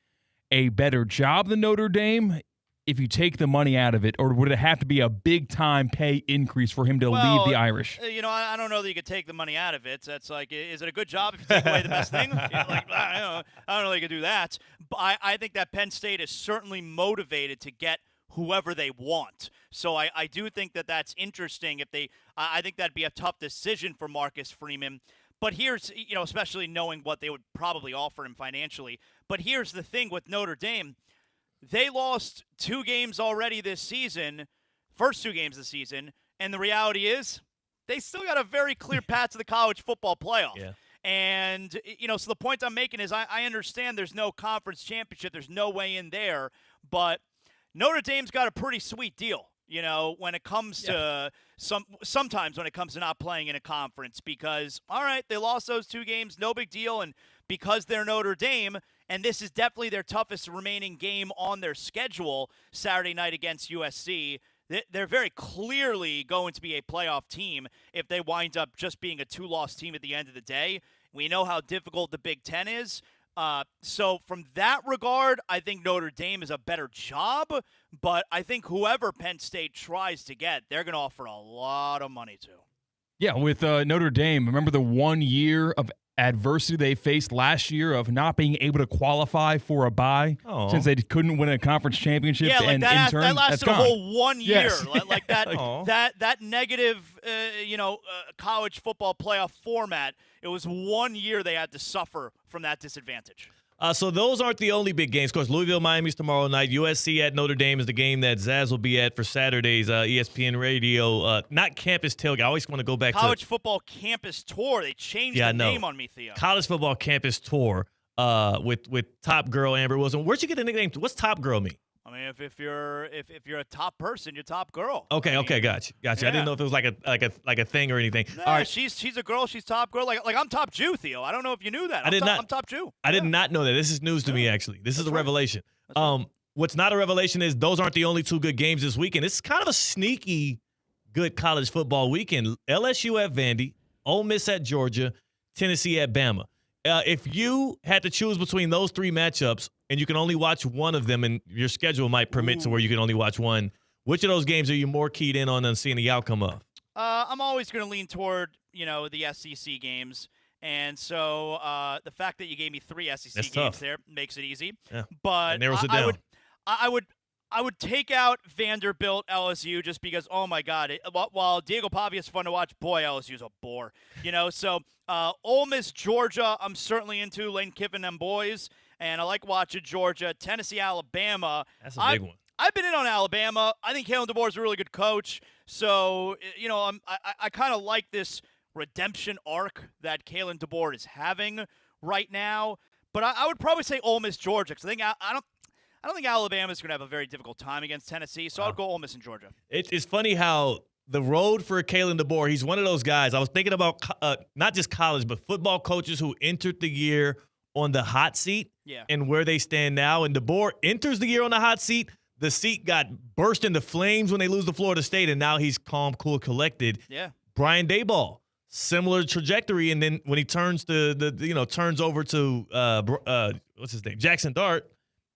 a better job than Notre Dame if you take the money out of it, or would it have to be a big-time pay increase for him to leave the Irish? I don't know that you could take the money out of it. That's like, is it a good job if you take away the best thing? I don't know that you could do that. But I think that Penn State is certainly motivated to get whoever they want. So I do think that that's interesting. I think that'd be a tough decision for Marcus Freeman. But here's, especially knowing what they would probably offer him financially. But here's the thing with Notre Dame. They lost 2 games already this season, first 2 games of the season, and the reality is they still got a very clear path to the college football playoff. Yeah. And, so the point I'm making is I understand there's no conference championship. There's no way in there. But Notre Dame's got a pretty sweet deal, when it comes to sometimes when it comes to not playing in a conference, because, all right, they lost those 2 games, no big deal. And because they're Notre Dame, and this is definitely their toughest remaining game on their schedule, Saturday night against USC, they're very clearly going to be a playoff team if they wind up just being a 2-loss team at the end of the day. We know how difficult the Big Ten is. So from that regard, I think Notre Dame is a better job, but I think whoever Penn State tries to get, they're going to offer a lot of money to. Yeah, with Notre Dame. Remember the 1 year of adversity they faced last year of not being able to qualify for a bye since they couldn't win a conference championship. Yeah, like and that, in turn, that lasted a that's whole 1 year. Yes. Like that negative, college football playoff format. It was 1 year they had to suffer from that disadvantage. So those aren't the only big games. Of course, Louisville, Miami's tomorrow night. USC at Notre Dame is the game that Zaz will be at for Saturday's ESPN Radio. Not campus tailgate. I always want to go back to College football campus tour. They changed the name on me, Theo. College football campus tour with Top Girl Amber Wilson. Where'd you get the nickname? What's Top Girl mean? I mean, if you're a top person, you're top girl. Okay, gotcha. Yeah. I didn't know if it was like a thing or anything. Nah, All right, she's a girl. She's top girl. Like I'm top Jew, Theo. I don't know if you knew that. I'm top Jew. I did not know that. This is news to me, actually. This is a revelation. What's not a revelation is those aren't the only two good games this weekend. It's kind of a sneaky good college football weekend. LSU at Vandy, Ole Miss at Georgia, Tennessee at Bama. If you had to choose between those three matchups and you can only watch one of them and your schedule might permit to where you can only watch one, which of those games are you more keyed in on seeing the outcome of? I'm always going to lean toward, the SEC games. And so the fact that you gave me three SEC games there makes it easy. Yeah. But it narrows it down. I would take out Vanderbilt LSU just because, oh my God, while Diego Pavia is fun to watch, boy, LSU's a bore. So Ole Miss, Georgia, I'm certainly into. Lane Kiffin and boys, and I like watching Georgia. Tennessee, Alabama. That's a big one. I've been in on Alabama. I think Kalen DeBoer is a really good coach. So, I kind of like this redemption arc that Kalen DeBoer is having right now. But I would probably say Ole Miss, Georgia, because I don't think Alabama's going to have a very difficult time against Tennessee, so I'll go Ole Miss and Georgia. It's funny how the road for Kalen DeBoer, he's one of those guys. I was thinking about not just college, but football coaches who entered the year on the hot seat and where they stand now. And DeBoer enters the year on the hot seat. The seat got burst into flames when they lose to Florida State, and now he's calm, cool, collected. Yeah. Brian Daboll, similar trajectory, and then when he turns turns over to what's his name, Jackson Dart,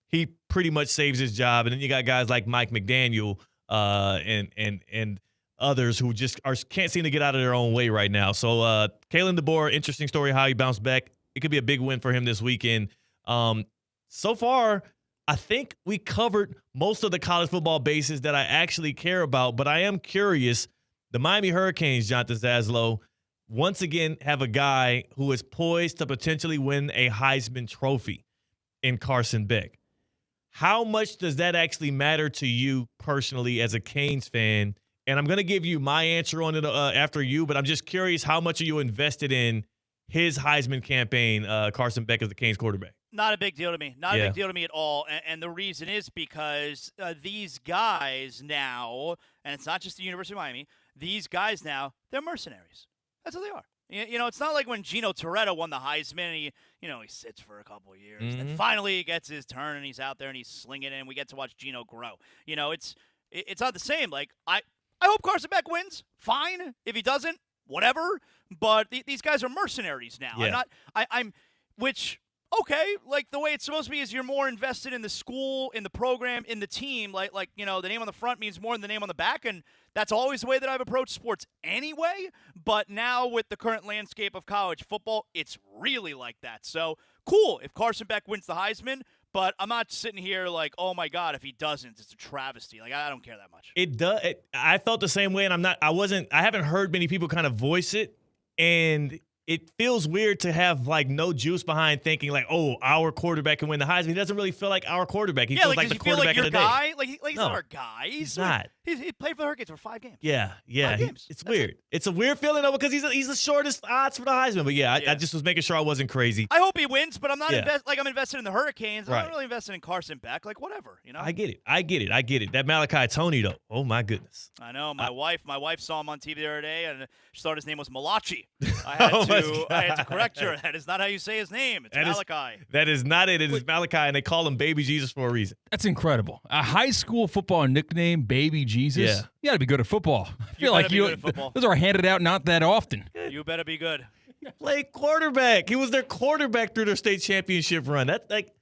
he pretty much saves his job. And then you got guys like Mike McDaniel and others who just can't seem to get out of their own way right now. So Kalen DeBoer, interesting story how he bounced back. It could be a big win for him this weekend. So far, I think we covered most of the college football bases that I actually care about, but I am curious. The Miami Hurricanes, Jonathan Zaslow, once again have a guy who is poised to potentially win a Heisman Trophy in Carson Beck. How much does that actually matter to you personally as a Canes fan? And I'm going to give you my answer on it after you, but I'm just curious, how much are you invested in his Heisman campaign, Carson Beck as the Canes quarterback? Not a big deal to me. Not a big deal to me at all. And the reason is because these guys now, and it's not just the University of Miami, these guys now, they're mercenaries. That's what they are. It's not like when Gino Toretta won the Heisman and he sits for a couple of years. Mm-hmm. And finally he gets his turn and he's out there and he's slinging it and we get to watch Gino grow. It's not the same. Like, I hope Carson Beck wins. Fine. If he doesn't, whatever. But these guys are mercenaries now. Yeah. Okay, like the way it's supposed to be is you're more invested in the school, in the program, in the team. Like the name on the front means more than the name on the back, and that's always the way that I've approached sports anyway. But now with the current landscape of college football, it's really like that. So cool if Carson Beck wins the Heisman, but I'm not sitting here like, oh my God, if he doesn't, it's a travesty. Like I don't care that much. It does. I felt the same way, and I haven't heard many people kind of voice it, and it feels weird to have like no juice behind thinking like, oh, our quarterback can win the Heisman. He doesn't really feel like our quarterback. He feels like the quarterback of the day. He's not our guy. He's not. He played for the Hurricanes for 5 games. Yeah. 5 games. It's weird. It's a weird feeling though because he's the shortest odds for the Heisman. But I just was making sure I wasn't crazy. I hope he wins, but I'm not I'm invested in the Hurricanes. I'm Right. not really invested in Carson Beck. Like whatever, I get it. That Malachi Tony though. Oh my goodness. I know. My wife saw him on TV the other day and she thought his name was Malachi. I had to correct her. That is not how you say his name. It's Malachi. That is not it. It is Malachi, and they call him Baby Jesus for a reason. That's incredible. A high school football nickname, Baby Jesus. Yeah. You got to be good at football. I feel like football. Those are handed out not that often. You better be good. Play quarterback. He was their quarterback through their state championship run. That's like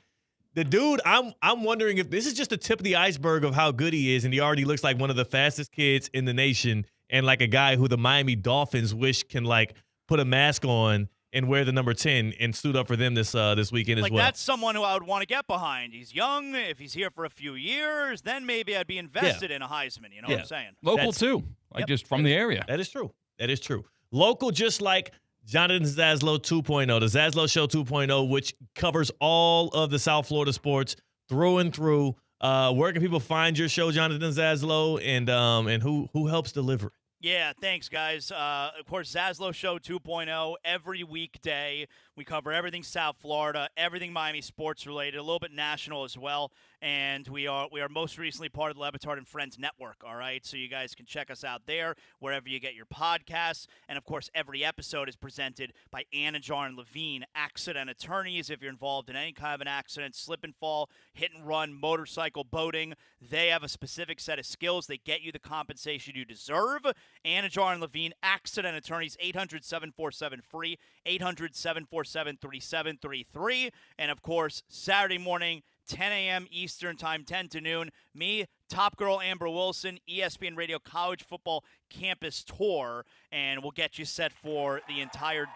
the dude. I'm wondering if this is just the tip of the iceberg of how good he is, and he already looks like one of the fastest kids in the nation. and like a guy who the Miami Dolphins wish can like put a mask on and wear the number 10 and suit up for them this weekend as well. Like, that's someone who I would want to get behind. He's young. If he's here for a few years, then maybe I'd be invested in a Heisman. You know what I'm saying? Local, too. Like, just from the area. That is true. That is true. Local, just like Jonathan Zaslow 2.0, the Zaslow Show 2.0, which covers all of the South Florida sports through and through. Where can people find your show, Jonathan Zaslow, and who helps deliver it? Yeah, thanks, guys. Of course, Zaslow Show 2.0 every weekday. We cover everything South Florida, everything Miami sports related, a little bit national as well. And we are most recently part of the Le Batard and Friends Network, all right? So you guys can check us out there, wherever you get your podcasts. And, of course, every episode is presented by Anajar and Levine, accident attorneys. If you're involved in any kind of an accident, slip and fall, hit and run, motorcycle, boating, they have a specific set of skills. They get you the compensation you deserve. Anajar and Levine, accident attorneys, 800-747-FREE, 800-747-3733. And, of course, Saturday morning, 10 a.m. Eastern Time, 10 to noon. Me, Top Girl Amber Wilson, ESPN Radio College Football Campus Tour, and we'll get you set for the entire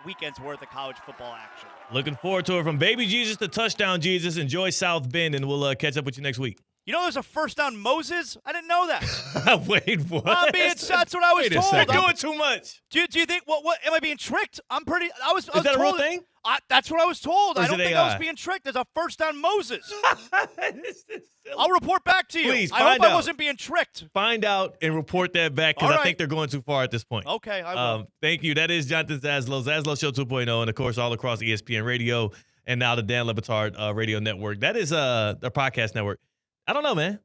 weekend's worth of college football action. Looking forward to it. From Baby Jesus to Touchdown Jesus. Enjoy South Bend, and we'll catch up with you next week. You know there's a first down Moses? I didn't know that. Wait, what? That's what I was told. You're doing too much. Do you think, what, am I being tricked? I was Is that told, a real thing? That's what I was told. Or I is don't it think AI? I was being tricked. There's a first down Moses. I'll report back to you. Please, I hope find out. I wasn't being tricked. Find out and report that back, because All I right. think they're going too far at this point. Okay, I will. Thank you. That is Jonathan Zaslow, Zaslow Show 2.0, and, of course, all across ESPN Radio and now the Dan Le Batard Radio Network. That is their podcast network. I don't know, man.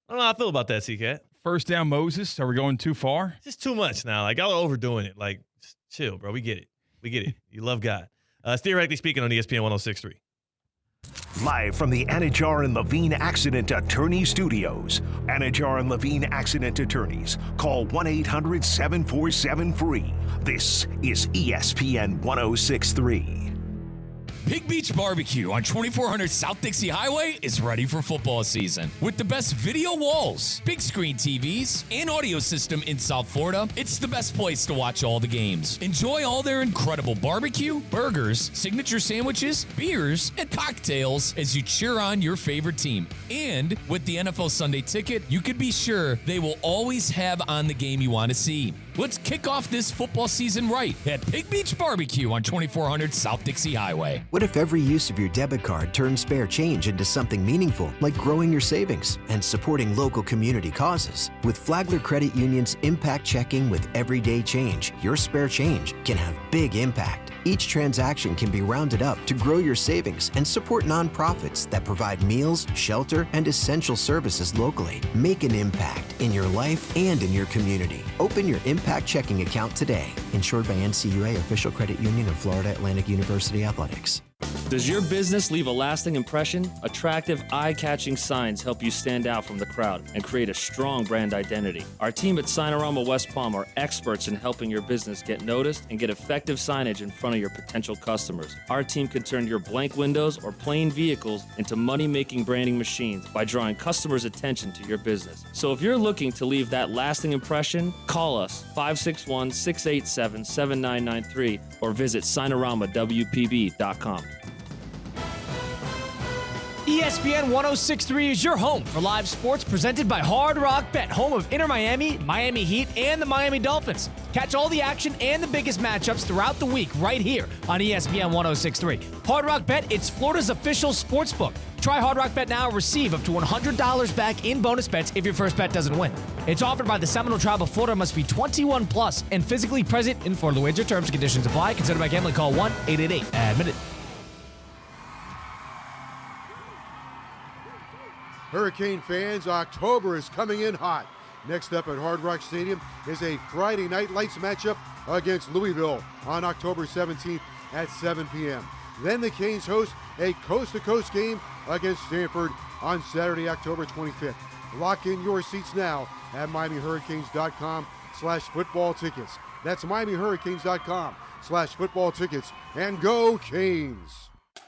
I don't know how I feel about that, C-Cat. First down Moses. Are we going too far? It's just too much now. Like, y'all are overdoing it. Like, just chill, bro. We get it. We get it. You love God. Theoretically speaking on ESPN 106.3. Live from the Anajar and Levine Accident Attorney Studios. Anajar and Levine Accident Attorneys. Call 1-800-747-FREE. This is ESPN 106.3. Pig Beach Barbecue on 2400 South Dixie Highway is ready for football season. With the best video walls, big screen TVs, and audio system in South Florida, it's the best place to watch all the games. Enjoy all their incredible barbecue, burgers, signature sandwiches, beers, and cocktails as you cheer on your favorite team. And with the NFL Sunday Ticket, you can be sure they will always have on the game you want to see. Let's kick off this football season right at Pig Beach Barbecue on 2400 South Dixie Highway. What if every use of your debit card turns spare change into something meaningful, like growing your savings and supporting local community causes? With Flagler Credit Union's Impact Checking with Everyday Change, your spare change can have big impact. Each transaction can be rounded up to grow your savings and support nonprofits that provide meals, shelter, and essential services locally. Make an impact in your life and in your community. Open your Impact Checking account today. Insured by NCUA, official credit union of Florida Atlantic University Athletics. Does your business leave a lasting impression? Attractive, eye-catching signs help you stand out from the crowd and create a strong brand identity. Our team at Signorama West Palm are experts in helping your business get noticed and get effective signage in front of your potential customers. Our team can turn your blank windows or plain vehicles into money-making branding machines by drawing customers' attention to your business. So if you're looking to leave that lasting impression, call us 561-687-7993 or visit signoramawpb.com. ESPN 106.3 is your home for live sports presented by Hard Rock Bet, home of Inter Miami, Miami Heat, and the Miami Dolphins. Catch all the action and the biggest matchups throughout the week right here on ESPN 106.3. Hard Rock Bet, it's Florida's official sports book. Try Hard Rock Bet now and receive up to $100 back in bonus bets if your first bet doesn't win. It's offered by the Seminole Tribe of Florida, must be 21 plus and physically present in Florida. Wager terms and conditions apply. Considered by gambling. Call 1-888-ADMITTED. Hurricane fans, October is coming in hot. Next up at Hard Rock Stadium is a Friday Night Lights matchup against Louisville on October 17th at 7 p.m. Then the Canes host a coast-to-coast game against Stanford on Saturday, October 25th. Lock in your seats now at MiamiHurricanes.com/football tickets. That's MiamiHurricanes.com/football tickets. And go Canes!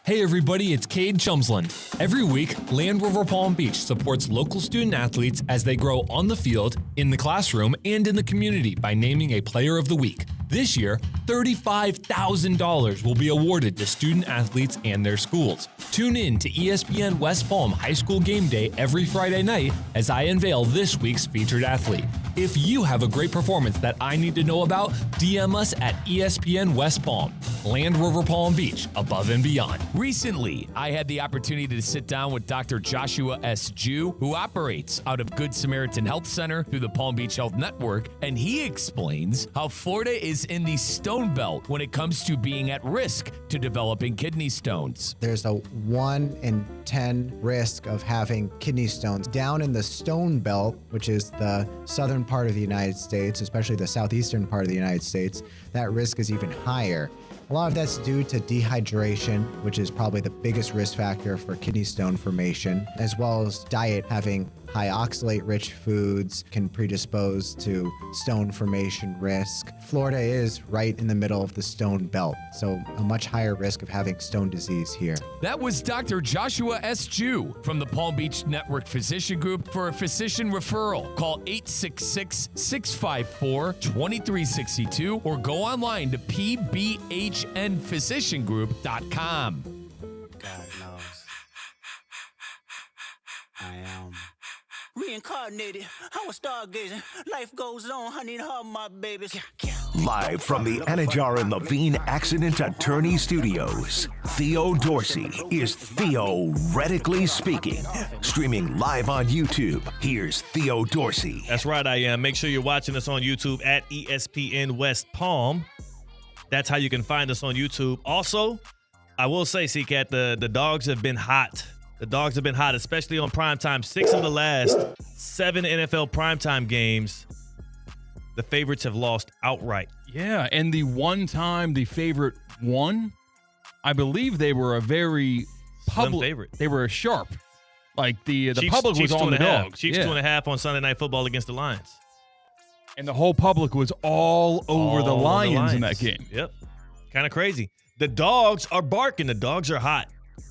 Hey everybody, it's Cade Chumsland. Every week, Land Rover Palm Beach supports local student athletes as they grow on the field, in the classroom, and in the community by naming a Player of the Week. This year, $35,000 will be awarded to student athletes and their schools. Tune in to ESPN West Palm High School Game Day every Friday night as I unveil this week's featured athlete. If you have a great performance that I need to know about, DM us at ESPN West Palm. Land Rover Palm Beach, above and beyond. Recently, I had the opportunity to sit down with Dr. Joshua S. Jew, who operates out of Good Samaritan Health Center through the Palm Beach Health Network, and he explains how Florida is in the stone belt when it comes to being at risk to developing kidney stones. There's a 1 in 10 risk of having kidney stones. Down in the stone belt, which is the southern part of the United States, especially the southeastern part of the United States, that risk is even higher. A lot of that's due to dehydration, which is probably the biggest risk factor for kidney stone formation, as well as diet. Having high oxalate-rich foods can predispose to stone formation risk. Florida is right in the middle of the stone belt, so a much higher risk of having stone disease here. That was Dr. Joshua S. Jew from the Palm Beach Network Physician Group. For a physician referral, call 866-654-2362 or go online to pbhnphysiciangroup.com. God knows. I am reincarnated. I was stargazing. Life goes on. I need all my babies. Live from the Anajar and Levine Accident Attorney Studios, Theo Dorsey is theoretically speaking. Streaming live on YouTube, here's Theo Dorsey. That's right, I am. Make sure you're watching us on YouTube at ESPN West Palm. That's how you can find us on YouTube. Also, I will say, CCAT, the dogs have been hot. The dogs have been hot, especially on primetime. 6 of the last 7 NFL primetime games, the favorites have lost outright. Yeah, and the one time the favorite won, I believe they were a very public favorite. They were a sharp. Like the Chiefs, public was on the dogs. Chiefs 2.5 on Sunday Night Football against the Lions. And the whole public was all over the Lions in that game. Yep. Kind of crazy. The dogs are barking. The dogs are hot.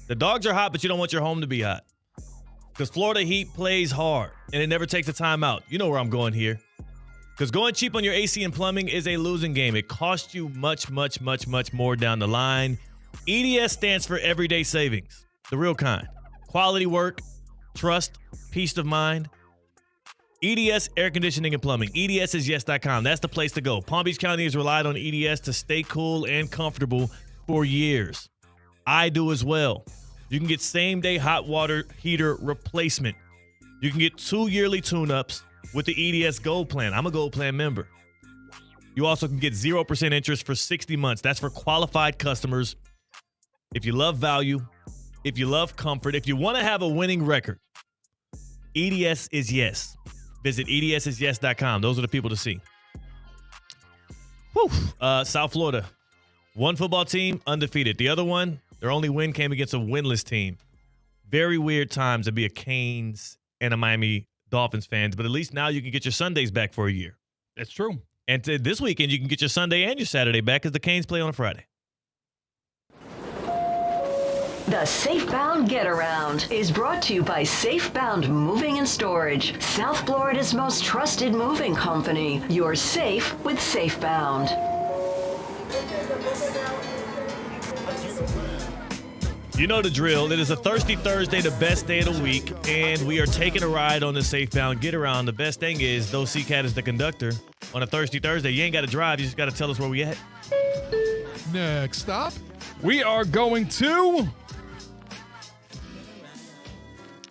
The dogs are hot, but you don't want your home to be hot. Because Florida Heat plays hard, and it never takes a timeout. You know where I'm going here. Because going cheap on your AC and plumbing is a losing game. It costs you much, much, much, much more down the line. EDS stands for everyday savings, the real kind. Quality work, trust, peace of mind. EDS Air Conditioning and Plumbing. EDSisyes.com. That's the place to go. Palm Beach County has relied on EDS to stay cool and comfortable for years. I do as well. You can get same-day hot water heater replacement. You can get 2 yearly tune-ups with the EDS Gold Plan. I'm a Gold Plan member. You also can get 0% interest for 60 months. That's for qualified customers. If you love value, if you love comfort, if you want to have a winning record, EDS is yes. Visit EDSisyes.com. Those are the people to see. Whew. South Florida. One football team, undefeated. The other one, their only win came against a winless team. Very weird times to be a Canes and a Miami Dolphins fans, but at least now you can get your Sundays back for a year. That's true. And this weekend, you can get your Sunday and your Saturday back because the Canes play on a Friday. The Safebound Get Around is brought to you by Safebound Moving and Storage, South Florida's most trusted moving company. You're safe with Safebound. You know the drill. It is a Thirsty Thursday, the best day of the week, and we are taking a ride on the Safebound Get Around. The best thing is, though C-Cat is the conductor, on a Thirsty Thursday, you ain't got to drive. You just got to tell us where we at. Next stop, we are going to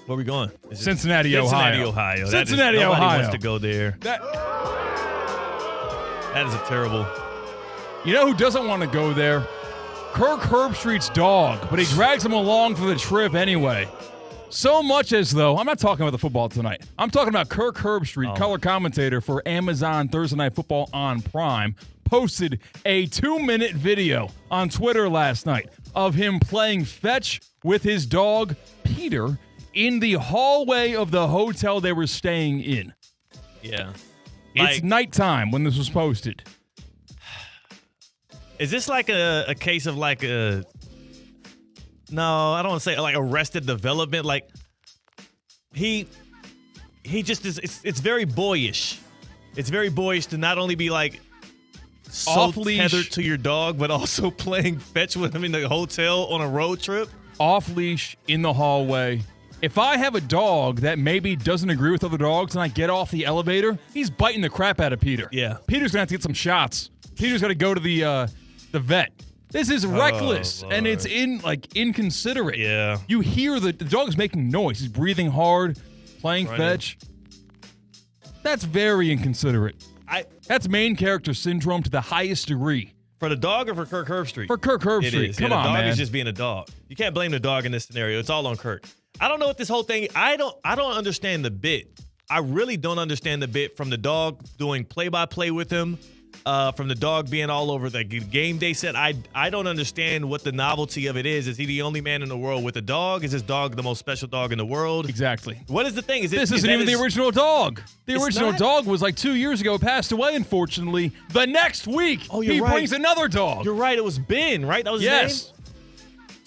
where we going? Cincinnati, Ohio. Ohio. Cincinnati, Ohio. Nobody Ohio. wants to go there. That is a terrible. You know who doesn't want to go there? Kirk Herbstreit's dog, but he drags him along for the trip anyway. So much as though, I'm not talking about the football tonight. I'm talking about Kirk Herbstreit, color commentator for Amazon Thursday Night Football on Prime, posted a 2-minute video on Twitter last night of him playing fetch with his dog, Peter, in the hallway of the hotel they were staying in. Yeah. It's nighttime when this was posted. Is this like a case of like a no, I don't want to say like arrested development. Like he just is. It's very boyish. It's very boyish to not only be like so tethered to your dog, but also playing fetch with him in the hotel on a road trip. Off leash in the hallway. If I have a dog that maybe doesn't agree with other dogs and I get off the elevator, he's biting the crap out of Peter. Yeah. Peter's going to have to get some shots. Peter's got to go to the vet. This is reckless, and it's inconsiderate. Yeah. You hear the dog's making noise. He's breathing hard, playing fetch. That's very inconsiderate. That's main character syndrome to the highest degree. For the dog or for Kirk Herbstreit? For Kirk Herbstreit. It is. Come on, the dog man. is just being a dog. You can't blame the dog in this scenario. It's all on Kirk. I don't know what this whole thing. I don't understand the bit. I really don't understand the bit from the dog doing play-by-play with him, from the dog being all over the game day set. I don't understand what the novelty of it is. Is he the only man in the world with a dog? Is his dog the most special dog in the world? Exactly. What is the thing? This isn't even the original dog. The original dog was like 2 years ago, passed away, unfortunately. The next week, he brings another dog. You're right. It was Ben, right? That was his name?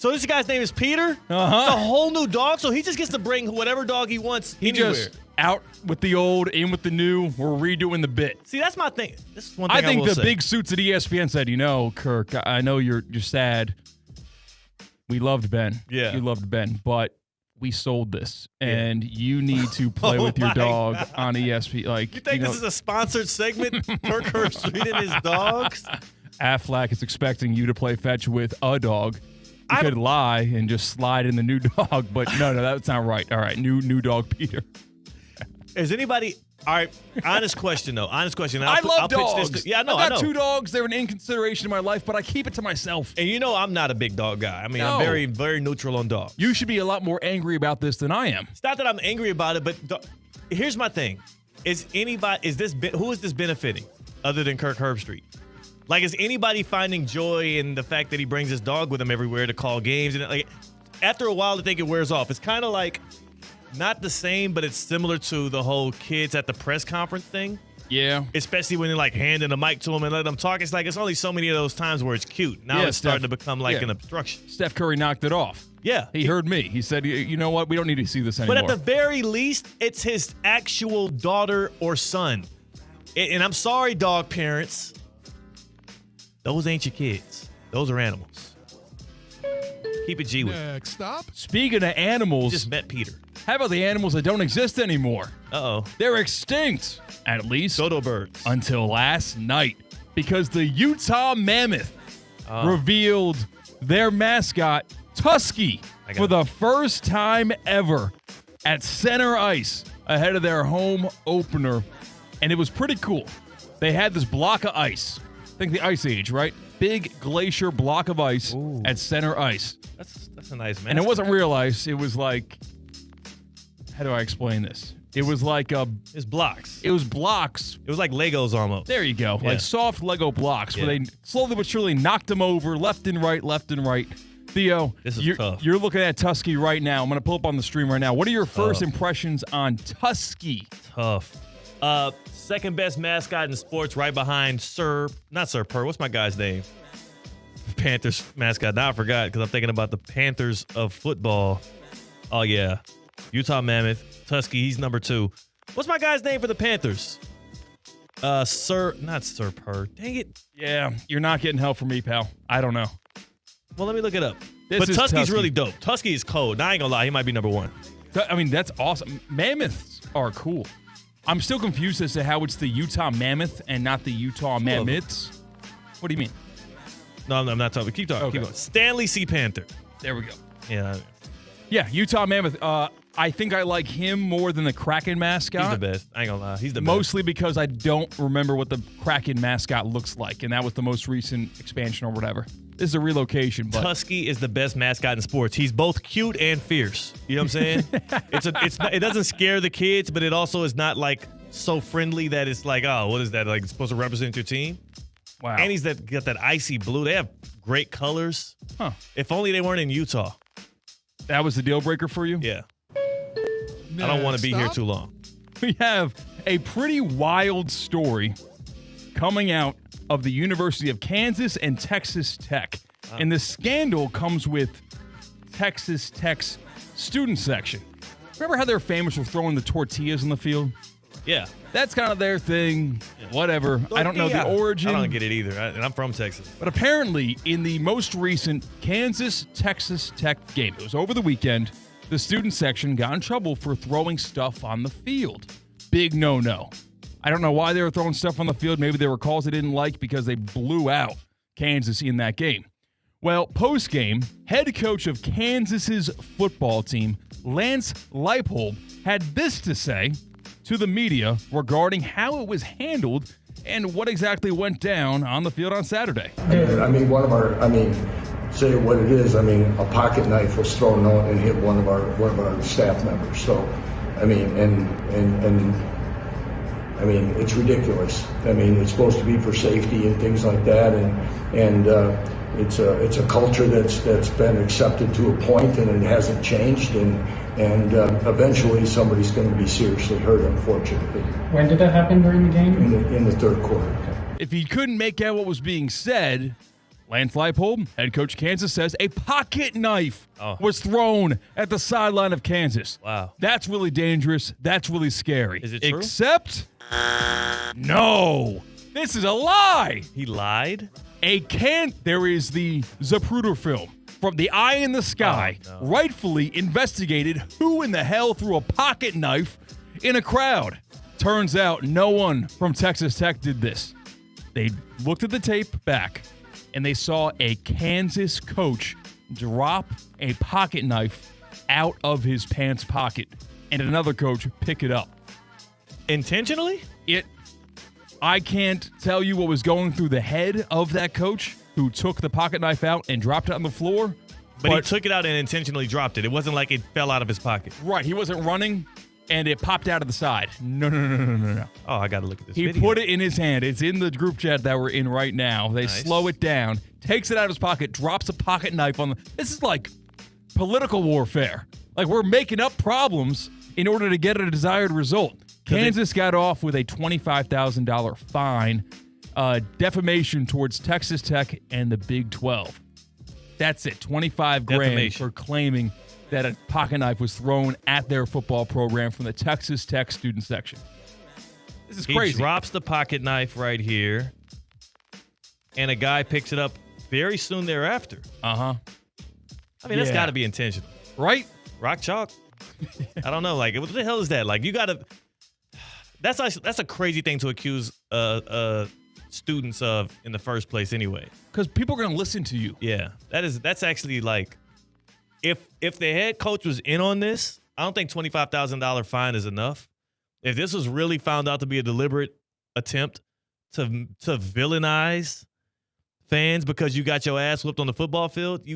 So this guy's name is Peter? Uh-huh. It's a whole new dog, so he just gets to bring whatever dog he wants anywhere. Just out with the old, in with the new. We're redoing the bit. See, that's my thing. This is one thing I think will the say. big suits at ESPN said, Kirk, I know you're sad. We loved Ben. Yeah. You loved Ben, but we sold this, and you need to play with your dog on ESPN. Like, You think this is a sponsored segment? Kirk Herbstreit and his dogs? Aflac is expecting you to play fetch with a dog. You could lie and just slide in the new dog, but no, that's not right. All right, new dog, Peter. Is anybody? All right, honest question though. Honest question. I love I'll dogs. pitch this I know. I got 2 dogs. They're an inconsideration in my life, but I keep it to myself. And I'm not a big dog guy. I mean, I'm very, very neutral on dogs. You should be a lot more angry about this than I am. It's not that I'm angry about it, but here's my thing: who is this benefiting other than Kirk Herbstreit? Like, is anybody finding joy in the fact that he brings his dog with him everywhere to call games? And like, after a while, I think it wears off. It's kind of like not the same, but it's similar to the whole kids at the press conference thing. Yeah. Especially when they're like handing a mic to them and let them talk. It's like it's only so many of those times where it's cute. Now it's starting to become like an obstruction. Steph Curry knocked it off. Yeah. He heard me. He said, you know what? We don't need to see this anymore. But at the very least, it's his actual daughter or son. And I'm sorry, dog parents. Those ain't your kids. Those are animals. Keep it G with. Next stop. Speaking of animals. You just met Peter. How about the animals that don't exist anymore? Uh-oh. They're extinct, at least. Dodo birds. Until last night. Because the Utah Mammoth revealed their mascot, Tusky, for the first time ever at center ice ahead of their home opener. And it was pretty cool. They had this block of ice. Think the Ice Age, right? Big glacier block of ice at center ice. That's a nice mascot. And it wasn't real ice. It was like, how do I explain this? It was like it's blocks. It was blocks. It was like Legos almost. There you go. Yeah. Like soft Lego blocks where they slowly but surely knocked them over left and right. Theo, this is tough. You're looking at Tusky right now. I'm going to pull up on the stream right now. What are your first impressions on Tusky? Tough. Second best mascot in sports, right behind not Sir Purr. What's my guy's name? Panthers mascot. Now I forgot because I'm thinking about the Panthers of football. Oh yeah, Utah Mammoth, Tusky. He's number 2. What's my guy's name for the Panthers? Not Sir Purr. Dang it. Yeah, you're not getting help from me, pal. I don't know. Well, let me look it up. This But is Tusky's Tusky. really dope. Tusky is cold. Now I ain't gonna lie, he might be number 1. I mean, that's awesome. Mammoths are cool. I'm still confused as to how it's the Utah Mammoth and not the Utah Mammoths. What do you mean? No, I'm not talking. Keep talking. Okay. Keep going. Stanley C. Panther. There we go. Yeah, Utah Mammoth. I think I like him more than the Kraken mascot. he's the best. I ain't gonna lie. He's the best. Mostly because I don't remember what the Kraken mascot looks like, and that was the most recent expansion or whatever. This is a relocation, but Tusky is the best mascot in sports. He's both cute and fierce. You know what I'm saying? It doesn't scare the kids, but it also is not like so friendly that it's like, oh, what is that? Like it's supposed to represent your team? Wow. And he's got that icy blue. They have great colors. Huh. If only they weren't in Utah. That was the deal breaker for you? Yeah. I don't want to be here too long. We have a pretty wild story coming out of the University of Kansas and Texas Tech. And the scandal comes with Texas Tech's student section. Remember how they're famous for throwing the tortillas in the field? Yeah. That's kind of their thing. Whatever. I don't know the origin. I don't get it either. And I'm from Texas. But apparently, in the most recent Kansas-Texas Tech game, it was over the weekend, the student section got in trouble for throwing stuff on the field. Big no-no. I don't know why they were throwing stuff on the field. Maybe there were calls they didn't like because they blew out Kansas in that game. Well, post-game, head coach of Kansas's football team, Lance Leipold, had this to say to the media regarding how it was handled and what exactly went down on the field on Saturday. Say what it is. A pocket knife was thrown out and hit one of our staff members. So, it's ridiculous. It's supposed to be for safety and things like that, and it's a culture that's been accepted to a point, and it hasn't changed, and eventually somebody's going to be seriously hurt, unfortunately. When did that happen during the game? In the third quarter. If he couldn't make out what was being said, Lance Leipold, head coach of Kansas, says a pocket knife was thrown at the sideline of Kansas. Wow. That's really dangerous. That's really scary. Is it true? Except, no. This is a lie. He lied? There is the Zapruder film from The Eye in the Sky, rightfully investigated who in the hell threw a pocket knife in a crowd. Turns out no one from Texas Tech did this. They looked at the tape back, and they saw a Kansas coach drop a pocket knife out of his pants pocket, and another coach pick it up. Intentionally? I can't tell you what was going through the head of that coach who took the pocket knife out and dropped it on the floor. But he took it out and intentionally dropped it. It wasn't like it fell out of his pocket. Right. He wasn't running, and it popped out of the side. No. Oh, I got to look at this video. He put it in his hand. It's in the group chat that we're in right now. They slow it down, takes it out of his pocket, drops a pocket knife on the... This is like political warfare. Like, we're making up problems in order to get a desired result. Kansas got off with a $25,000 fine, defamation towards Texas Tech and the Big 12. That's it, $25 grand for claiming that a pocket knife was thrown at their football program from the Texas Tech student section. This is crazy. He drops the pocket knife right here, and a guy picks it up very soon thereafter. That's got to be intentional. Right? Rock chalk. I don't know. Like, what the hell is that? Like, you got to... That's a crazy thing to accuse students of in the first place anyway. Because people are going to listen to you. Yeah. That's actually like, if the head coach was in on this, I don't think $25,000 fine is enough. If this was really found out to be a deliberate attempt to villainize fans because you got your ass whooped on the football field,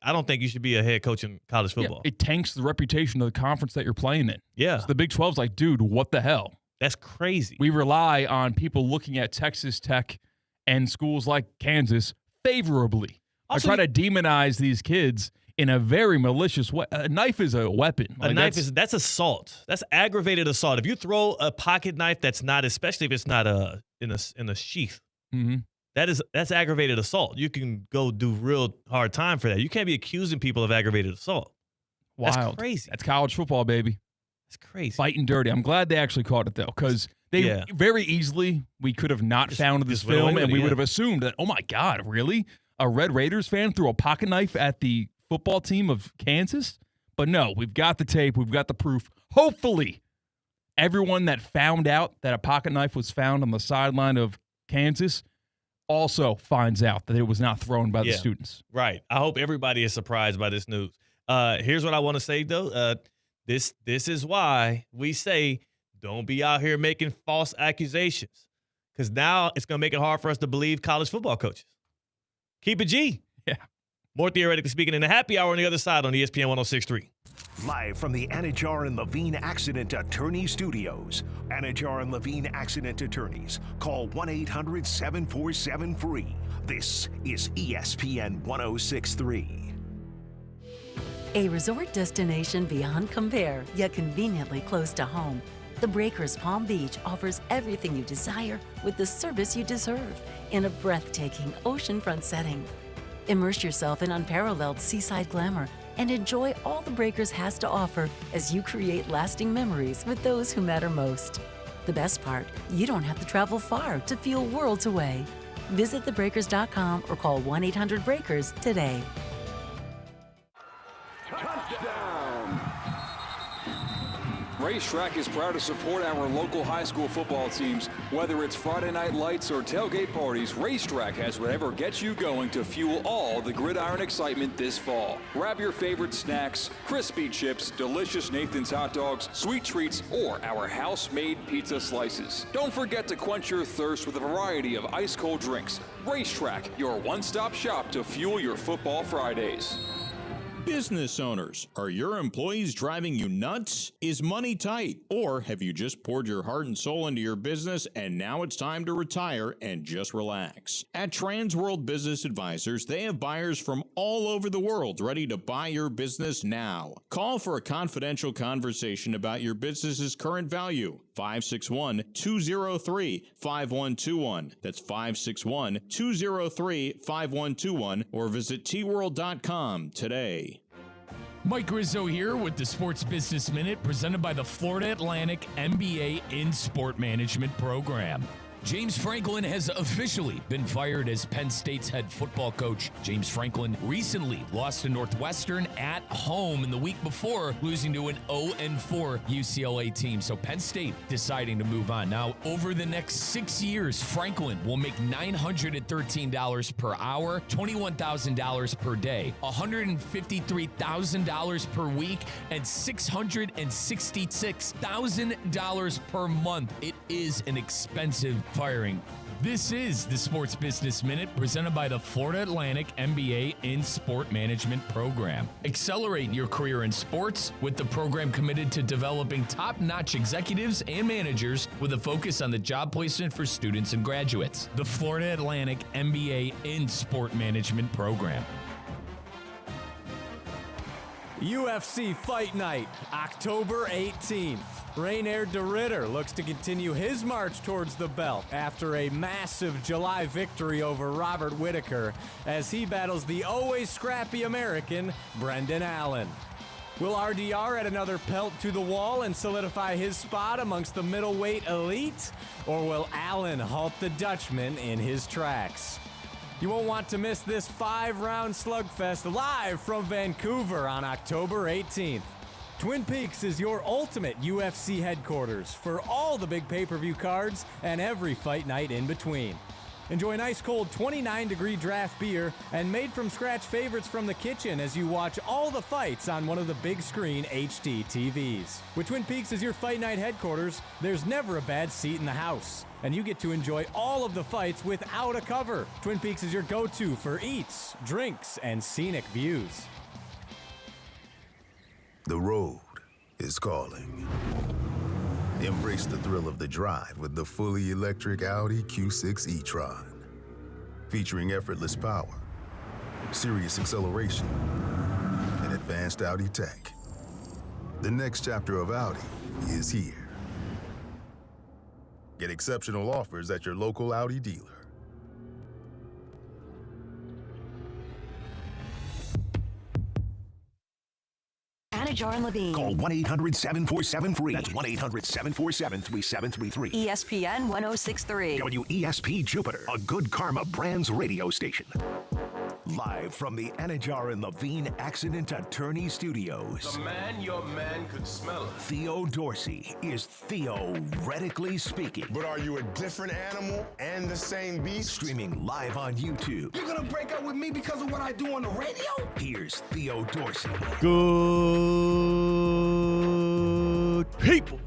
I don't think you should be a head coach in college football. Yeah, it tanks the reputation of the conference that you're playing in. Yeah. So the Big 12's like, dude, what the hell? That's crazy. We rely on people looking at Texas Tech and schools like Kansas favorably. Also, I try to demonize these kids in a very malicious way. A knife is a weapon. That's assault. That's aggravated assault. If you throw a pocket knife that's not, especially if it's not in a sheath, that's aggravated assault. You can go do real hard time for that. You can't be accusing people of aggravated assault. Wild. That's crazy. That's college football, baby. That's crazy. Fighting dirty. I'm glad they actually caught it, though, because they very easily, we could have not found this film, and we would have assumed that, oh, my God, really? A Red Raiders fan threw a pocket knife at the football team of Kansas? But no, we've got the tape. We've got the proof. Hopefully, everyone that found out that a pocket knife was found on the sideline of Kansas also finds out that it was not thrown by the students. Right. I hope everybody is surprised by this news. Here's what I want to say, though. This is why we say don't be out here making false accusations, because now it's going to make it hard for us to believe college football coaches. Keep it G. Yeah. More theoretically speaking in the happy hour on the other side on ESPN 106.3. Live from the Anajar and Levine Accident Attorney Studios. Anajar and Levine Accident Attorneys. Call 1-800-747-FREE. This is ESPN 106.3. A resort destination beyond compare, yet conveniently close to home. The Breakers Palm Beach offers everything you desire with the service you deserve in a breathtaking oceanfront setting. Immerse yourself in unparalleled seaside glamour and enjoy all the Breakers has to offer as you create lasting memories with those who matter most. The best part, you don't have to travel far to feel worlds away. Visit thebreakers.com or call 1-800-BREAKERS today. Racetrack is proud to support our local high school football teams. Whether it's Friday night lights or tailgate parties, Racetrack has whatever gets you going to fuel all the gridiron excitement this fall. Grab your favorite snacks, crispy chips, delicious Nathan's hot dogs, sweet treats, or our house-made pizza slices. Don't forget to quench your thirst with a variety of ice-cold drinks. Racetrack, your one-stop shop to fuel your football Fridays. Business owners, are your employees driving you nuts? Is money tight? Or have you just poured your heart and soul into your business and now it's time to retire and just relax? At Transworld Business Advisors, they have buyers from all over the world ready to buy your business now. Call for a confidential conversation about your business's current value. 561-203-5121. That's 561-203-5121 or visit tworld.com today. Mike Rizzo here with the Sports Business Minute presented by the Florida Atlantic MBA in Sport Management Program. James Franklin has officially been fired as Penn State's head football coach. James Franklin recently lost to Northwestern at home in the week before, losing to an 0-4 UCLA team. So Penn State deciding to move on. Now, over the next 6 years, Franklin will make $913 per hour, $21,000 per day, $153,000 per week, and $666,000 per month. It is an expensive firing. This is the Sports Business Minute presented by the Florida Atlantic MBA in Sport Management Program. Accelerate your career in sports with the program committed to developing top-notch executives and managers with a focus on the job placement for students and graduates. The Florida Atlantic MBA in Sport Management Program. UFC Fight Night, October 18th. Reinier de Ridder looks to continue his march towards the belt after a massive July victory over Robert Whittaker as he battles the always scrappy American, Brendan Allen. Will RDR add another pelt to the wall and solidify his spot amongst the middleweight elite? Or will Allen halt the Dutchman in his tracks? You won't want to miss this 5-round slugfest live from Vancouver on October 18th. Twin Peaks is your ultimate UFC headquarters for all the big pay-per-view cards and every fight night in between. Enjoy an ice-cold 29-degree draft beer and made-from-scratch favorites from the kitchen as you watch all the fights on one of the big-screen HD TVs. With Twin Peaks as your fight night headquarters, there's never a bad seat in the house, and you get to enjoy all of the fights without a cover. Twin Peaks is your go-to for eats, drinks, and scenic views. The road is calling. Embrace the thrill of the drive with the fully electric Audi Q6 e-tron. Featuring effortless power, serious acceleration, and advanced Audi tech. The next chapter of Audi is here. Get exceptional offers at your local Audi dealer. Jar and Levine. Call 1-800-747-FREE. That's 1-800-747-3733. ESPN 1063. WESP Jupiter, a Good Karma Brands radio station. Live from the Anajar and Levine Accident Attorney Studios. The man your man could smell it. Theo Dorsey is theoretically speaking. But are you a different animal and the same beast? Streaming live on YouTube. You're gonna break up with me because of what I do on the radio? Here's Theo Dorsey. Good people.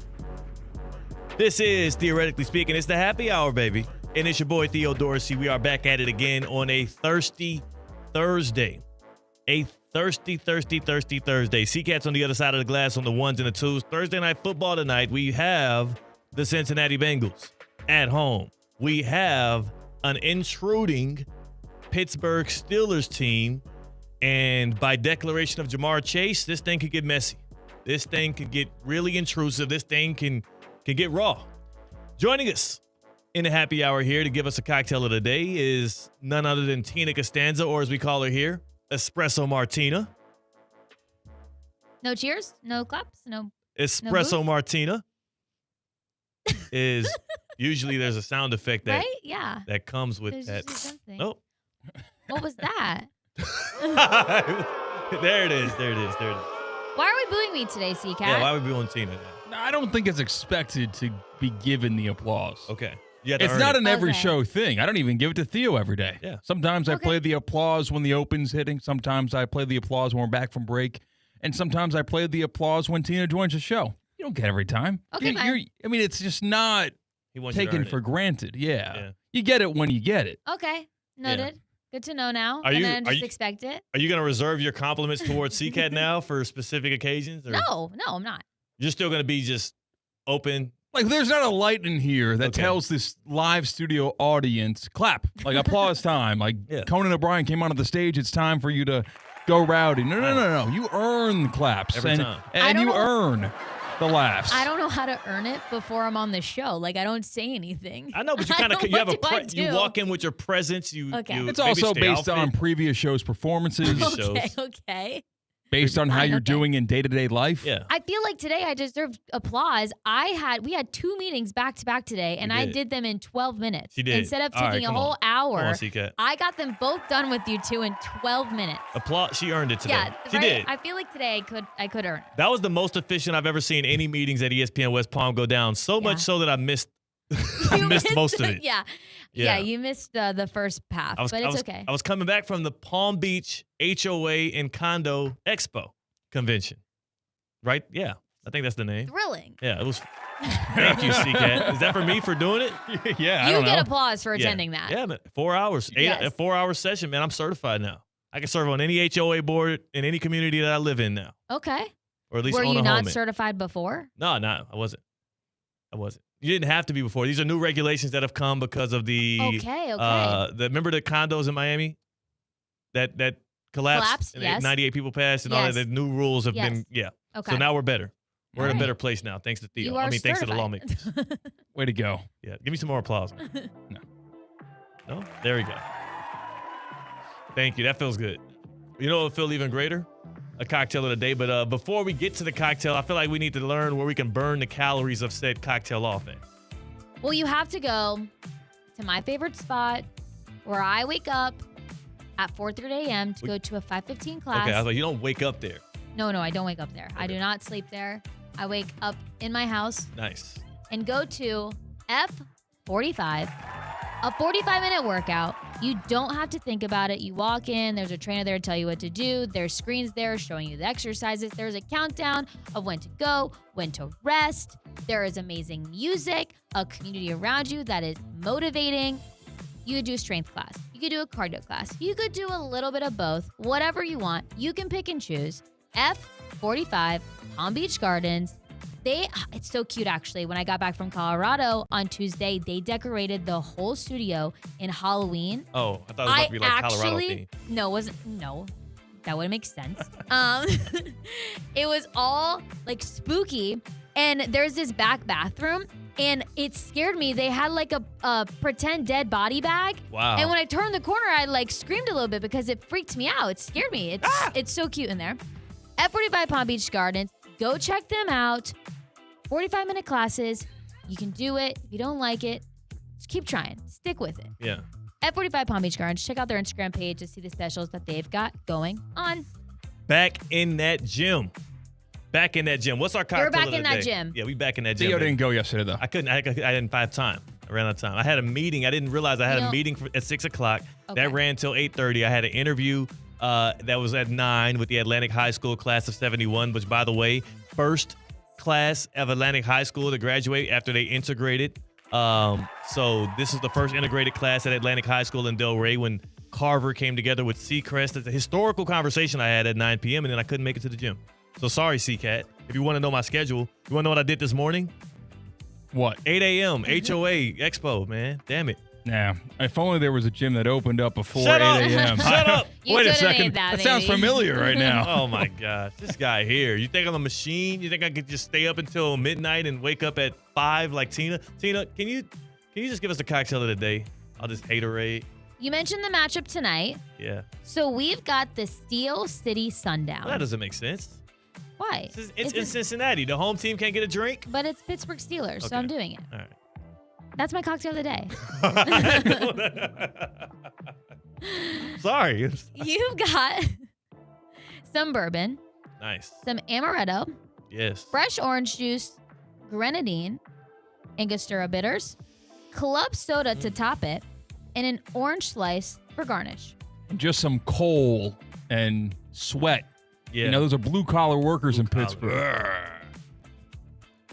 This is Theoretically Speaking. It's the happy hour, baby. And it's your boy, Theo Dorsey. We are back at it again on a thirsty Thursday. A thirsty Thursday. Sea-Cats on the other side of the glass on the ones and the twos. Thursday night football tonight. We have the Cincinnati Bengals at home. We have an intruding Pittsburgh Steelers team. And by declaration of Jamar Chase, this thing could get messy. This thing could get really intrusive. This thing can get raw. Joining us in the happy hour here to give us a cocktail of the day is none other than Tina Costanza, or as we call her here, Espresso Martina. No cheers? No claps? No. Espresso No Martina is usually there's a sound effect that right? Yeah. that comes with There's that. usually something. Nope. What was that? There it is. There it is. There it is. Why are we booing me today, C-Cat? Yeah, why would we booing Tina now? I don't think it's expected to be given the applause. Okay. You have to It's earn not it. an every show thing. I don't even give it to Theo every day. Yeah. Sometimes I play the applause when the open's hitting. Sometimes I play the applause when we're back from break. And sometimes I play the applause when Tina joins the show. You don't get it every time. Okay, fine. I mean, it's just not He wants you to taken earn it. for granted. Yeah. Yeah. You get it when you get it. Okay. Noted. Good to know now. Are and you- then are just you- expect it. Are you going to reserve your compliments towards CCAT now for specific occasions? Or No, I'm not. You're still going to be just open? Like, there's not a light in here that tells this live studio audience, clap, like applause time. Like, Conan O'Brien came onto the stage. It's time for you to go rowdy. No. You earn the claps. Every time. And you earn the laughs. I don't know how to earn it before I'm on the show. Like, I don't say anything. I know, but you kind of you have you do? walk in with your presence. You It's also based on previous shows' performances. Okay. Based on how you're doing in day-to-day life. Yeah. I feel like today I deserved applause. We had 2 meetings back to back today, and You I did. did them in 12 minutes. She did. Instead of All right, taking a come whole on. hour. Come on, C-Cat. I got them both done with you two in 12 minutes. Applause. She earned it today. Yeah, She right? did. I feel like today I could earn it. That was the most efficient I've ever seen any meetings at ESPN West Palm go down. So much so that I missed missed most of it. Yeah, you missed the first half, but it's okay. I was coming back from the Palm Beach HOA and Condo Expo convention. Right? Yeah. I think that's the name. Thrilling. Yeah, it was. Thank you, C-Cat. Is that for me for doing it? Yeah, I You don't get know. applause for attending that. Yeah, man. 4 hours. Yes. A 4-hour session, man. I'm certified now. I can serve on any HOA board in any community that I live in now. Okay. Or at least Were own you a not home in. certified before? No, I wasn't. You didn't have to be before. These are new regulations that have come because of the Okay. remember the condos in Miami that collapsed and yes. 98 people passed and all that. Yes. The new rules have Yes. been Okay. So now we're better. We're in All a better right. place now, thanks to Theo. You are Thanks to the certified. lawmakers. Way to go. Yeah, give me some more applause. No? There we go. Thank you. That feels good. You know what would feel even greater? A cocktail of the day. But before we get to the cocktail, I feel like we need to learn where we can burn the calories of said cocktail off at. Well, you have to go to my favorite spot where I wake up at 4:30 a.m. to go to a 5:15 class. Okay, I was like, you don't wake up there. No, I don't wake up there. I do not sleep there. I wake up in my house Nice. and go to F45, a 45-minute workout. You don't have to think about it. You walk in, there's a trainer there to tell you what to do. There's screens there showing you the exercises. There's a countdown of when to go, when to rest. There is amazing music, a community around you that is motivating. You could do a strength class. You could do a cardio class. You could do a little bit of both. Whatever you want, you can pick and choose. F45, Palm Beach Gardens. It's so cute, actually. When I got back from Colorado on Tuesday, they decorated the whole studio in Halloween. Oh, I thought it was about to be like Colorado theme. No, that wouldn't make sense. It was all like spooky. And there's this back bathroom, and it scared me. They had like a pretend dead body bag. Wow. And when I turned the corner, I like screamed a little bit because it freaked me out. It scared me. It's so cute in there. F45 Palm Beach Gardens. Go check them out. 45-minute classes. You can do it. If you don't like it, just keep trying. Stick with it. Yeah. F45 Palm Beach Gardens. Check out their Instagram page to see the specials that they've got going on. Back in that gym. What's our cocktail You're back of the in that day? gym. Yeah, we back in that gym. Theo baby. didn't go yesterday, though. I couldn't. I didn't have time. I ran out of time. I had a meeting. I didn't realize I had a meeting at 6 o'clock. Okay. That ran till 8:30. I had an interview that was at 9 with the Atlantic High School class of 71, which, by the way, first class of Atlantic High School to graduate after they integrated. So this is the first integrated class at Atlantic High School in Delray when Carver came together with Seacrest. It's a historical conversation I had at 9 p.m. and then I couldn't make it to the gym. So sorry, C-Cat. If you want to know my schedule, you want to know what I did this morning? What? 8 a.m. HOA Expo, man. Damn it. Nah. If only there was a gym that opened up before Shut 8 up. a.m. Shut up. You Wait a could've made second. that, sounds baby. familiar right now. Oh my gosh, this guy here. You think I'm a machine? You think I could just stay up until midnight and wake up at 5 like Tina? Tina, can you Can you just give us the cocktail of the day? I'll just haterade. You mentioned the matchup tonight. Yeah. So we've got the Steel City Sundown. Well, that doesn't make sense. Why? It's in Cincinnati. The home team can't get a drink? But it's Pittsburgh Steelers, so Okay. I'm doing it. All right. That's my cocktail of the day. Sorry. You've got some bourbon, Nice. some amaretto, Yes. fresh orange juice, grenadine, Angostura bitters, club soda to top it, and an orange slice for garnish. And just some coal and sweat. Yeah. You know, those are blue-collar workers in Pittsburgh.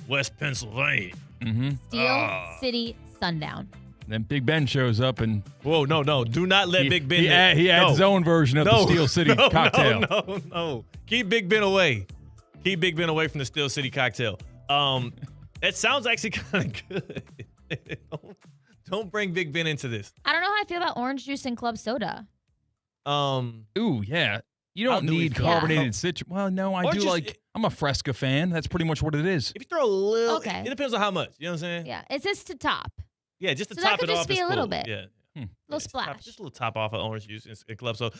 West Pennsylvania. Mm-hmm. Steel City Sundown. Then Big Ben shows up and... Whoa, no. Do not let Big Ben... He adds his own version of the Steel City cocktail. No. Keep Big Ben away. Keep Big Ben away from the Steel City cocktail. It sounds actually kind of good. Don't bring Big Ben into this. I don't know how I feel about orange juice and club soda. Ooh, yeah. You don't need carbonated citrus. Well, no, I do like... I'm a Fresca fan. That's pretty much what it is. If you throw a little... Okay. It depends on how much. You know what I'm saying? Yeah, it says to top. Yeah, just to So top that could it just off. be is a little cool. bit. Yeah. Little splash. Just a little top off of orange juice and club soda.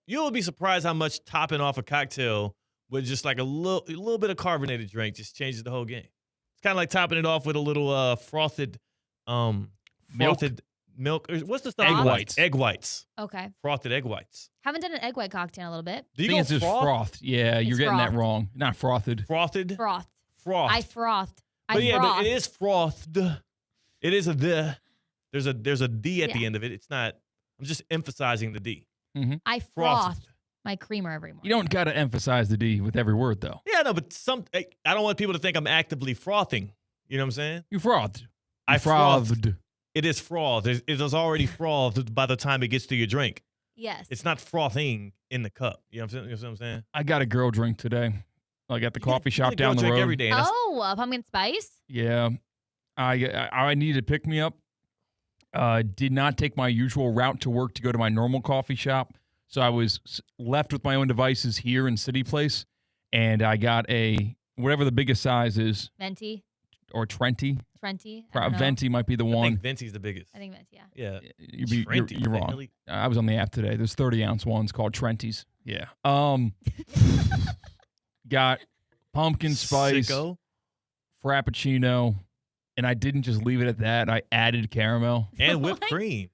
You'll be surprised how much topping off a cocktail with just like a little bit of carbonated drink just changes the whole game. It's kind of like topping it off with a little frothed milk. What's the stuff? Egg whites. Egg whites. Okay. Frothed egg whites. Haven't done an egg white cocktail in a little bit. Do you I think go it's just frothed. Yeah, you're getting that frothed. wrong. Not frothed. Frothed? Frothed. Frothed. I frothed. But it is frothed. It is there's a D at the end of it. It's not. I'm just emphasizing the D. Mm-hmm. I froth my creamer every morning. You don't got to emphasize the D with every word, though. Yeah, no, but I don't want people to think I'm actively frothing. You know what I'm saying? You frothed. I frothed. frothed. It is frothed. It is already frothed by the time it gets to your drink. Yes. It's not frothing in the cup. You know what I'm saying? I got a girl drink today. Like at the coffee shop get a girl down the drink road. every day. Pumpkin spice? Yeah. I needed to pick me up. Did not take my usual route to work to go to my normal coffee shop. So I was left with my own devices here in City Place. And I got whatever the biggest size is. Venti? Or Trenti. Trenti? Venti might be the one. I think Venti's the biggest. I think Venti, Yeah. You're wrong. I was on the app today. There's 30-ounce ones called Trenties. Yeah. Got pumpkin spice, Sicko. Frappuccino, and I didn't just leave it at that. I added caramel. And whipped cream.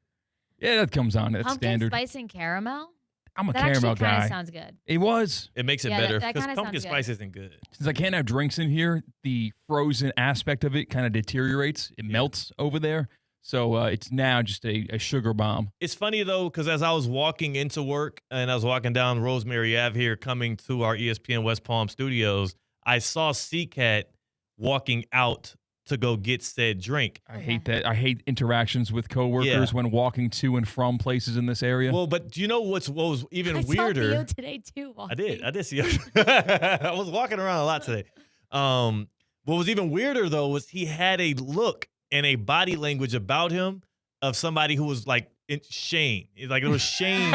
Yeah, that comes on. That's Pumpkin standard. spice and caramel? I'm a that caramel actually kind guy. of sounds good. It was. It makes it Yeah, better that because kinda pumpkin sounds spice good. isn't good. Since I can't have drinks in here, the frozen aspect of it kind of deteriorates. It melts over there. So it's now just a sugar bomb. It's funny, though, because as I was walking into work and I was walking down Rosemary Ave here coming to our ESPN West Palm studios, I saw C-Cat walking out to go get said drink. I hate that. I hate interactions with coworkers when walking to and from places in this area. Well, but do you know what was even I weirder? saw Theo today, too. I did see him. I was walking around a lot today. What was even weirder, though, was he had a look and a body language about him of somebody who was like in shame. Like there was shame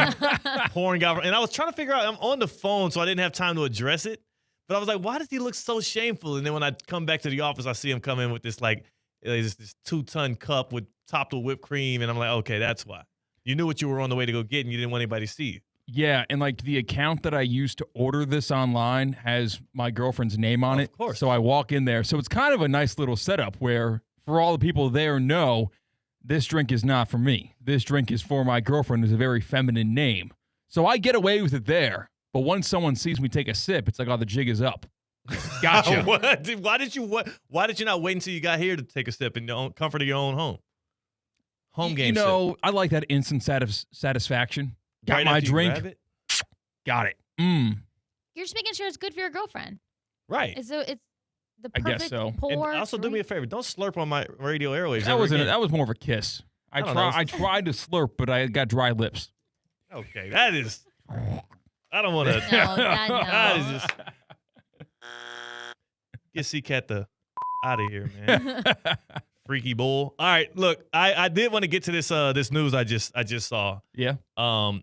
pouring out. And I was trying to figure out, I'm on the phone, so I didn't have time to address it. But I was like, why does he look so shameful? And then when I come back to the office, I see him come in with this like this 2-ton cup with topped with whipped cream. And I'm like, okay, that's why. You knew what you were on the way to go get and you didn't want anybody to see you. Yeah, and like the account that I used to order this online has my girlfriend's name on it. Of course. So I walk in there. So it's kind of a nice little setup where for all the people there know this drink is not for me. This drink is for my girlfriend, who's a very feminine name. So I get away with it there. But once someone sees me take a sip, it's like, oh, the jig is up. Gotcha. Why did you not wait until you got here to take a sip in the comfort of your own home? Home game. You know, I like that instant satisfaction. Got Right my after you drink. grab it? Got it. You're just making sure it's good for your girlfriend. Right. It's the I perfect guess so. pour. And also do me a favor. Don't slurp on my radio airwaves. That was more of a kiss. I tried to slurp, but I got dry lips. Okay, that is. I don't want to. No, that is just. Get C-Cat out of here, man. Freaky bull. All right, look, I did want to get to this news I just saw. Yeah.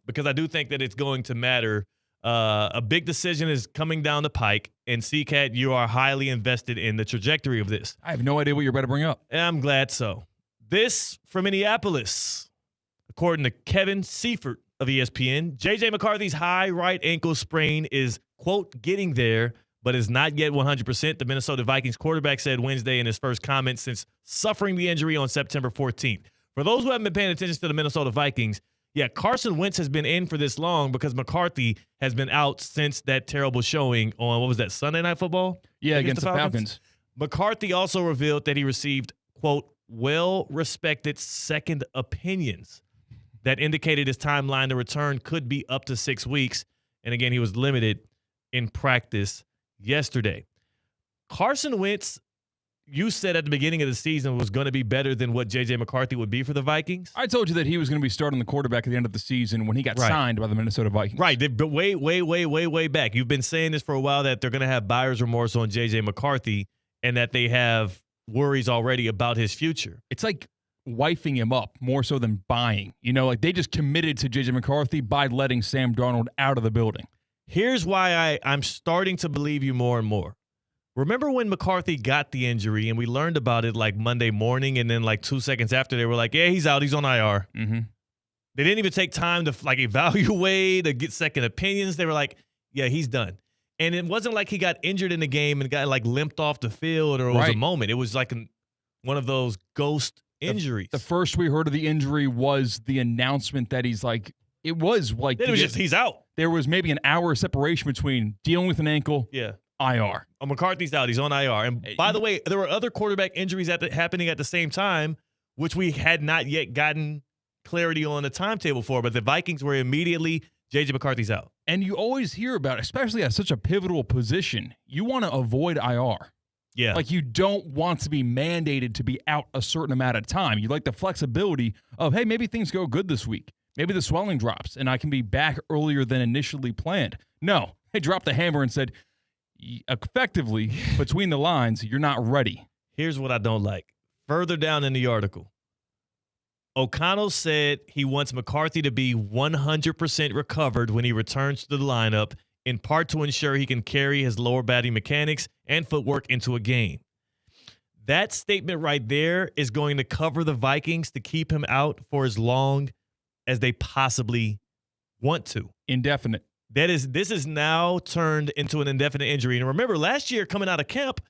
Because I do think that it's going to matter. A big decision is coming down the pike, and C-Cat, you are highly invested in the trajectory of this. I have no idea what you're about to bring up. And I'm glad so. This from Minneapolis. According to Kevin Seifert of ESPN, J.J. McCarthy's high right ankle sprain is, quote, getting there, but is not yet 100%. The Minnesota Vikings quarterback said Wednesday in his first comment since suffering the injury on September 14th. For those who haven't been paying attention to the Minnesota Vikings, yeah, Carson Wentz has been in for this long because McCarthy has been out since that terrible showing on, what was that, Sunday Night Football? Yeah, against the Falcons. McCarthy also revealed that he received, quote, well-respected second opinions that indicated his timeline to return could be up to 6 weeks. And again, he was limited in practice yesterday. Carson Wentz, you said at the beginning of the season, was going to be better than what J.J. McCarthy would be for the Vikings. I told you that he was going to be starting the quarterback at the end of the season when he got signed by the Minnesota Vikings. Right, but way back. You've been saying this for a while, that they're going to have buyer's remorse on J.J. McCarthy and that they have worries already about his future. It's like wifing him up more so than buying. You know, like they just committed to J.J. McCarthy by letting Sam Darnold out of the building. Here's why I'm starting to believe you more and more. Remember when McCarthy got the injury and we learned about it like Monday morning, and then like 2 seconds after they were like, yeah, he's out. He's on IR. Mm-hmm. They didn't even take time to like evaluate or get second opinions. They were like, yeah, he's done. And it wasn't like he got injured in the game and got like limped off the field or it was a moment. It was like one of those ghost injuries. The first we heard of the injury was the announcement that he's like, it was like he's out. There was maybe an hour separation between dealing with an ankle, IR. Oh, McCarthy's out. He's on IR. And by the way, there were other quarterback injuries happening at the same time, which we had not yet gotten clarity on the timetable for. But the Vikings were immediately, J.J. McCarthy's out. And you always hear about, especially at such a pivotal position, you want to avoid IR. Yeah. Like you don't want to be mandated to be out a certain amount of time. You like the flexibility of, hey, maybe things go good this week. Maybe the swelling drops and I can be back earlier than initially planned. No, they dropped the hammer and said, effectively, between the lines, you're not ready. Here's what I don't like. Further down in the article, O'Connell said he wants McCarthy to be 100% recovered when he returns to the lineup, in part to ensure he can carry his lower body mechanics and footwork into a game. That statement right there is going to cover the Vikings to keep him out for as long as they possibly want to. Indefinite. This is now turned into an indefinite injury. And remember, last year coming out of camp,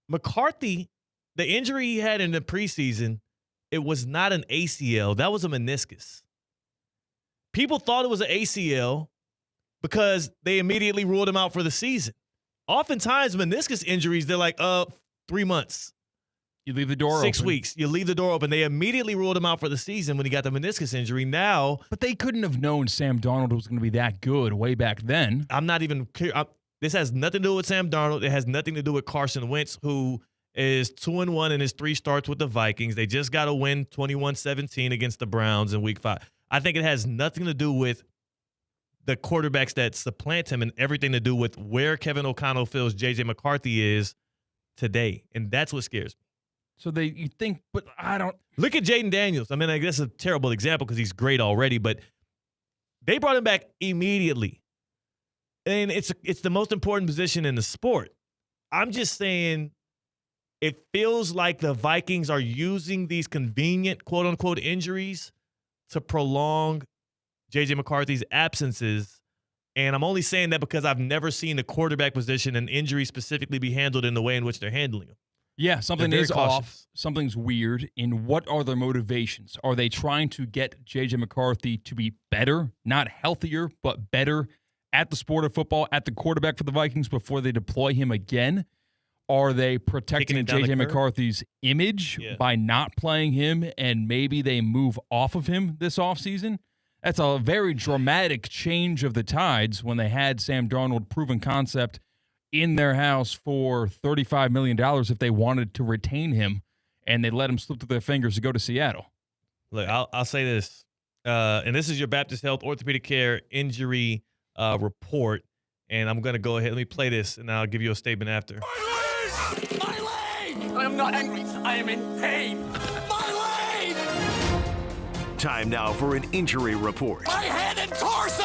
McCarthy, the injury he had in the preseason, it was not an ACL. That was a meniscus. People thought it was an ACL because they immediately ruled him out for the season. Oftentimes, meniscus injuries, they're like, 3 months. You leave the door 6 open. weeks. You leave the door open. They immediately ruled him out for the season when he got the meniscus injury. Now, but they couldn't have known Sam Darnold was going to be that good way back then. I'm not even clear. This has nothing to do with Sam Darnold. It has nothing to do with Carson Wentz, who is 2-1 in his 3 starts with the Vikings. They just got to win 21-17 against the Browns in Week 5. I think it has nothing to do with the quarterbacks that supplant him and everything to do with where Kevin O'Connell feels J.J. McCarthy is today, and that's what scares me. So you think, but I don't. Look at Jaden Daniels. I mean, I guess a terrible example because he's great already, but they brought him back immediately. And it's the most important position in the sport. I'm just saying it feels like the Vikings are using these convenient, quote-unquote, injuries to prolong J.J. McCarthy's absences. And I'm only saying that because I've never seen the quarterback position and injury specifically be handled in the way in which they're handling them. Yeah, something is off. Something's weird. And what are their motivations? Are they trying to get J.J. McCarthy to be better, not healthier, but better at the sport of football, at the quarterback for the Vikings before they deploy him again? Are they protecting J.J. McCarthy's image by not playing him and maybe they move off of him this offseason? That's a very dramatic change of the tides when they had Sam Darnold proven concept in their house for $35 million if they wanted to retain him, and they let him slip through their fingers to go to Seattle. Look, I'll say this, and this is your Baptist Health Orthopedic Care injury report, and I'm going to go ahead. Let me play this, and I'll give you a statement after. My leg! I am not angry. I am in pain. My leg! Time now for an injury report. My head and torso!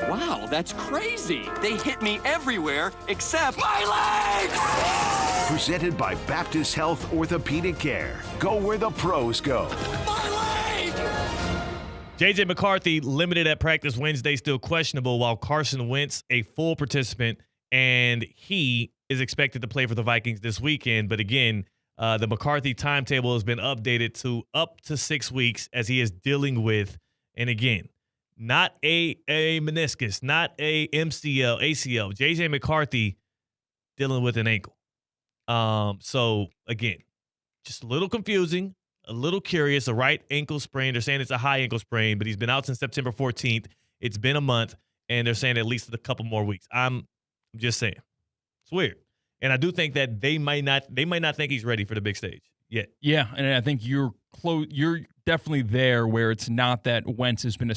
Wow, that's crazy. They hit me everywhere except my legs! Presented by Baptist Health Orthopedic Care. Go where the pros go. J.J. McCarthy limited at practice Wednesday, still questionable, while Carson Wentz a full participant, and he is expected to play for the Vikings this weekend. But again, the McCarthy timetable has been updated to up to 6 weeks as he is dealing with, and again, not a meniscus, not a MCL, ACL. J.J. McCarthy dealing with an ankle. So again, just a little confusing. A little curious, a right ankle sprain. They're saying it's a high ankle sprain, but he's been out since September 14th. It's been a month, and they're saying at least a couple more weeks. I'm just saying. It's weird. And I do think that they might not think he's ready for the big stage yet. Yeah, and I think you're definitely there where it's not that Wentz has been a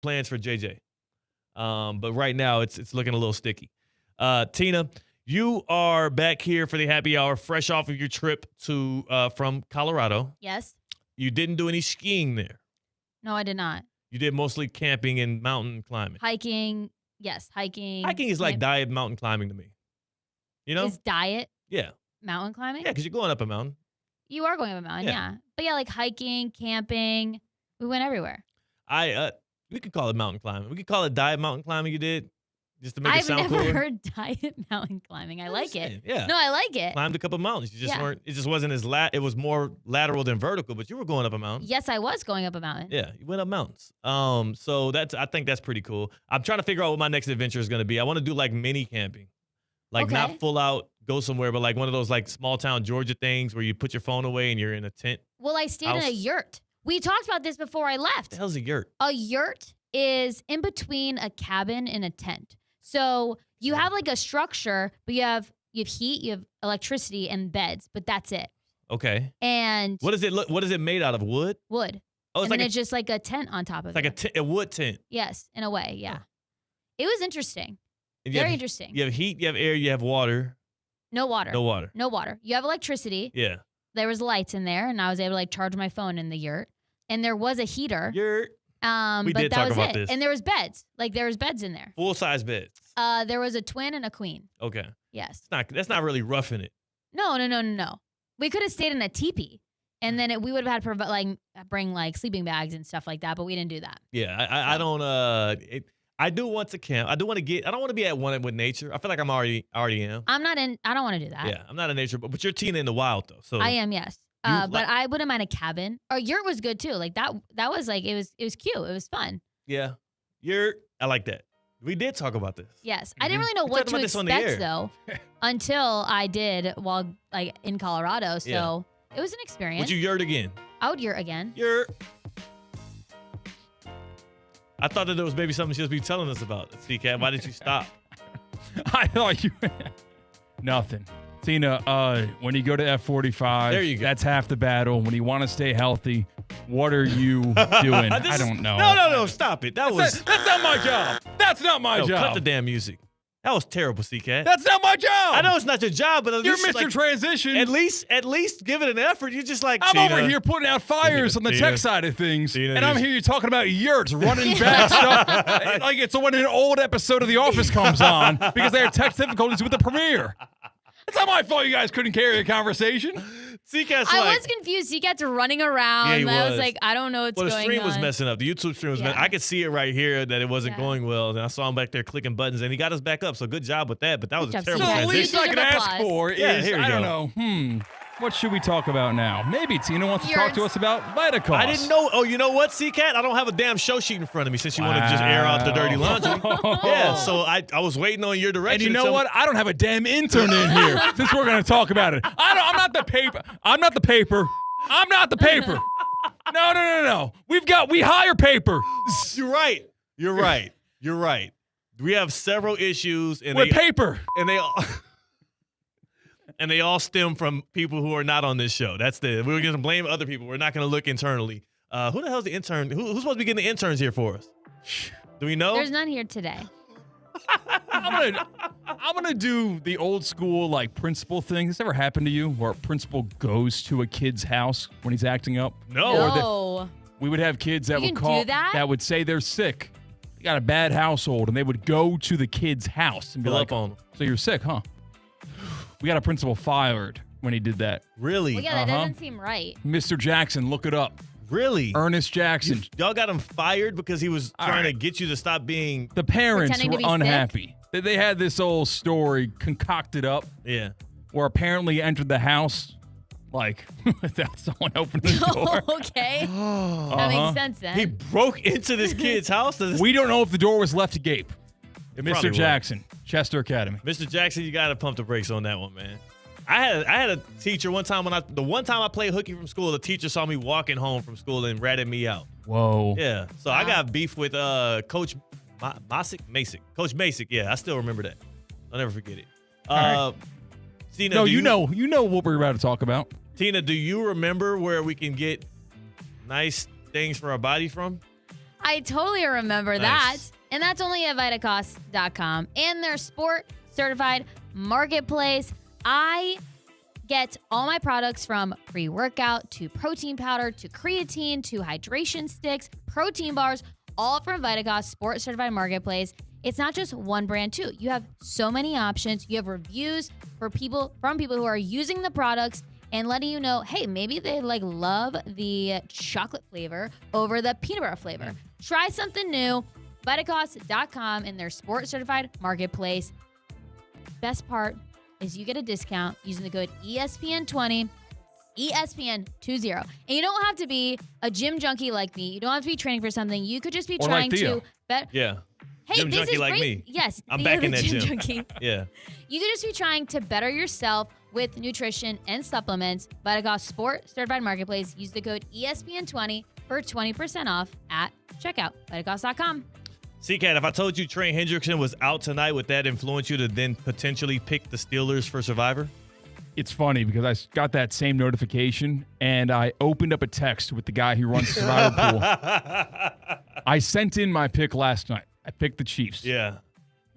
plans for JJ. But right now it's looking a little sticky. Tina, you are back here for the happy hour, fresh off of your trip to from Colorado. Yes. You didn't do any skiing there. No, I did not. You did mostly camping and mountain climbing. Hiking. Yes, hiking. Hiking is like diet mountain climbing to me. You know? Is diet Yeah. mountain climbing? Yeah, because you're going up a mountain. You are going up a mountain, Yeah. yeah. But yeah, like hiking, camping. We went everywhere. We could call it mountain climbing. We could call it diet mountain climbing you did, just to make it sound I've cooler. never heard diet mountain climbing. I like it. Yeah. No, I like it. Climbed a couple mountains. You just Yeah. weren't. It just wasn't as it was more lateral than vertical. But you were going up a mountain. Yes, I was going up a mountain. Yeah, you went up mountains. So I think that's pretty cool. I'm trying to figure out what my next adventure is going to be. I want to do like mini camping, like Okay. not full out go somewhere, but like one of those like small town Georgia things where you put your phone away and you're in a tent. Well, I stayed in a House. yurt. We talked about this before I left. What the hell's a yurt? A yurt is in between a cabin and a tent. So you have like a structure, but you have heat, you have electricity, and beds, but that's it. Okay. And What does it look? What is it made out of? Wood? wood. Oh, it's and like then it's just like a tent on top of it's it. like a wood tent. Yes, in a way, yeah. It was interesting. And you Very have- interesting. You have heat, you have air, you have water. No water. No water. No water. You have electricity. Yeah. There was lights in there, and I was able to like charge my phone in the yurt. And there was a heater. Yurt. We but did that talk was about it. this. And there was beds. Like there was beds in there. Full size beds. There was a twin and a queen. Okay. Yes. That's not really roughing it. No. We could have stayed in a teepee, and then we would have had to bring like sleeping bags and stuff like that, but we didn't do that. Yeah, I don't. I do want to camp. I don't want to be at one with nature. I feel like I'm already am. I don't want to do that. Yeah, I'm not a nature, but you're Tina in the wild though. So I am, yes. But I wouldn't mind a cabin. Or yurt was good too. Like that was like it was cute. It was fun. Yeah, I like that. We did talk about this. Yes. I didn't really know We what talked to about this on the expect air. though until I did while like in Colorado. So Yeah. it was an experience. Would you yurt again? I would yurt again. Yurt. I thought that there was maybe something she was be telling us about. CCAT, why did you stop? I thought you nothing. Tina, when you go to F45, There you go. that's half the battle. When you want to stay healthy, what are you doing? I don't know. No, stop it. That's That's not my job. That's not my job. Cut the damn music. That was terrible, CK. That's not my job. I know it's not your job, but at You're least, Mr. Transition. At least give it an effort. You're just like, I'm Tina. over here putting out fires on the tech side of things, Tina, and I'm just- here talking about yurts, running back stuff. Like it's when an old episode of The Office comes on because they had tech difficulties with the premiere. It's not my fault you guys couldn't carry a conversation. I was confused. He got to running around. Yeah, he I was was. like, I don't know what's Well, going the stream on. was messing up. The YouTube stream was messing. I could see it right here that it wasn't going well. And I saw him back there clicking buttons, and he got us back up. So good job with that. But that was a terrible So the transition. least I can ask for is, here you I don't go. know, what should we talk about now? Maybe Tina wants to talk to us about Vitacost. I didn't know. Oh, you know what, C-Cat? I don't have a damn show sheet in front of me since you wanted to just air out the dirty laundry. Yeah, so I was waiting on your direction. And you to know tell what? me- I don't have a damn intern in here since we're going to talk about it. I'm not the paper. I'm not the paper. I'm not the paper. No. We hire paper. You're right. You're right. We have several issues, and With paper. and they all. And they all stem from people who are not on this show. We're going to blame other people. We're not going to look internally. Who the hell's the intern? Who's supposed to be getting the interns here for us? Do we know? There's none here today. I'm gonna do the old school like principal thing. This ever happened to you, where a principal goes to a kid's house when he's acting up? No. We would have kids that You would can call do that? would say they're sick. They got a bad household, and they would go to the kid's house and be Pull like, up on 'em. "So you're sick, huh?" We got a principal fired when he did that. Really? Well, yeah, that doesn't seem right. Mr. Jackson, look it up. Really? Ernest Jackson. Y'all got him fired because he was trying to get you to stop being. The parents Pretending to were be sick? unhappy. They had this old story concocted up. Yeah. Where apparently he entered the house like without someone opening the door. Okay. That makes sense then. He broke into this kid's house. We don't know if the door was left agape. It probably Mr. was. Jackson, Chester Academy. Mr. Jackson, you got to pump the brakes on that one, man. I had a teacher one time the one time I played hooky from school, the teacher saw me walking home from school and ratted me out. Whoa. Yeah. So I got beef with Coach Masick. Coach Masick. Yeah, I still remember that. I'll never forget it. All Tina, No, do you know what we're about to talk about. Tina, do you remember where we can get nice things for our body from? I totally remember Nice. that. And that's only at Vitacost.com and their sport certified marketplace. I get all my products from pre-workout to protein powder to creatine to hydration sticks, protein bars, all from Vitacost sport certified marketplace. It's not just one brand too. You have so many options. You have reviews from people who are using the products and letting you know, hey, maybe they love the chocolate flavor over the peanut butter flavor. Try something new. Vitacost.com and their sport certified marketplace. Best part is you get a discount using the code ESPN20, ESPN20. And you don't have to be a gym junkie like me. You don't have to be training for something. You could just be Or trying like Theo. to bet. Yeah. Hey, Gym this junkie is like great. me. Yes, I'm Theo back the in that gym. junkie. Yeah. You could just be trying to better yourself with nutrition and supplements. Vitacost Sport Certified Marketplace. Use the code ESPN20 for 20% off at checkout. Vitacost.com. C-Cat, if I told you Trey Hendrickson was out tonight, would that influence you to then potentially pick the Steelers for Survivor? It's funny because I got that same notification and I opened up a text with the guy who runs Survivor Pool. I sent in my pick last night. I picked the Chiefs. Yeah.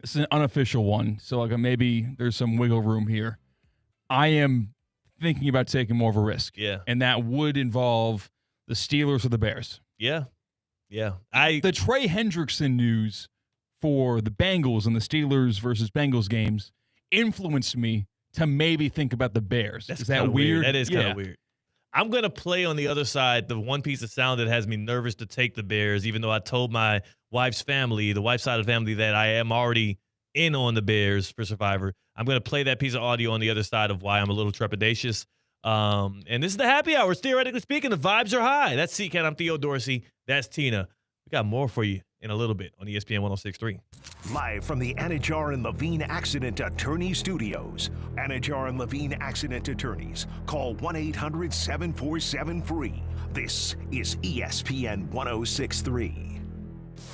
This is an unofficial one, so maybe there's some wiggle room here. I am thinking about taking more of a risk. Yeah. And that would involve the Steelers or the Bears. Yeah. Yeah. The Trey Hendrickson news for the Bengals and the Steelers versus Bengals games influenced me to maybe think about the Bears. That's Is that kinda weird? That is kind of weird. I'm going to play on the other side, the one piece of sound that has me nervous to take the Bears, even though I told my wife's family, the wife's side of the family, that I am already in on the Bears for Survivor. I'm going to play that piece of audio on the other side of why I'm a little trepidatious. And this is the happy hour. Theoretically speaking, the vibes are high. That's C-Cat. I'm Theo Dorsey. That's Tina. We got more for you in a little bit on ESPN 106.3. Live from the Anajar and Levine Accident Attorney Studios. Anajar and Levine Accident Attorneys. Call 1-800-747-FREE. This is ESPN 106.3.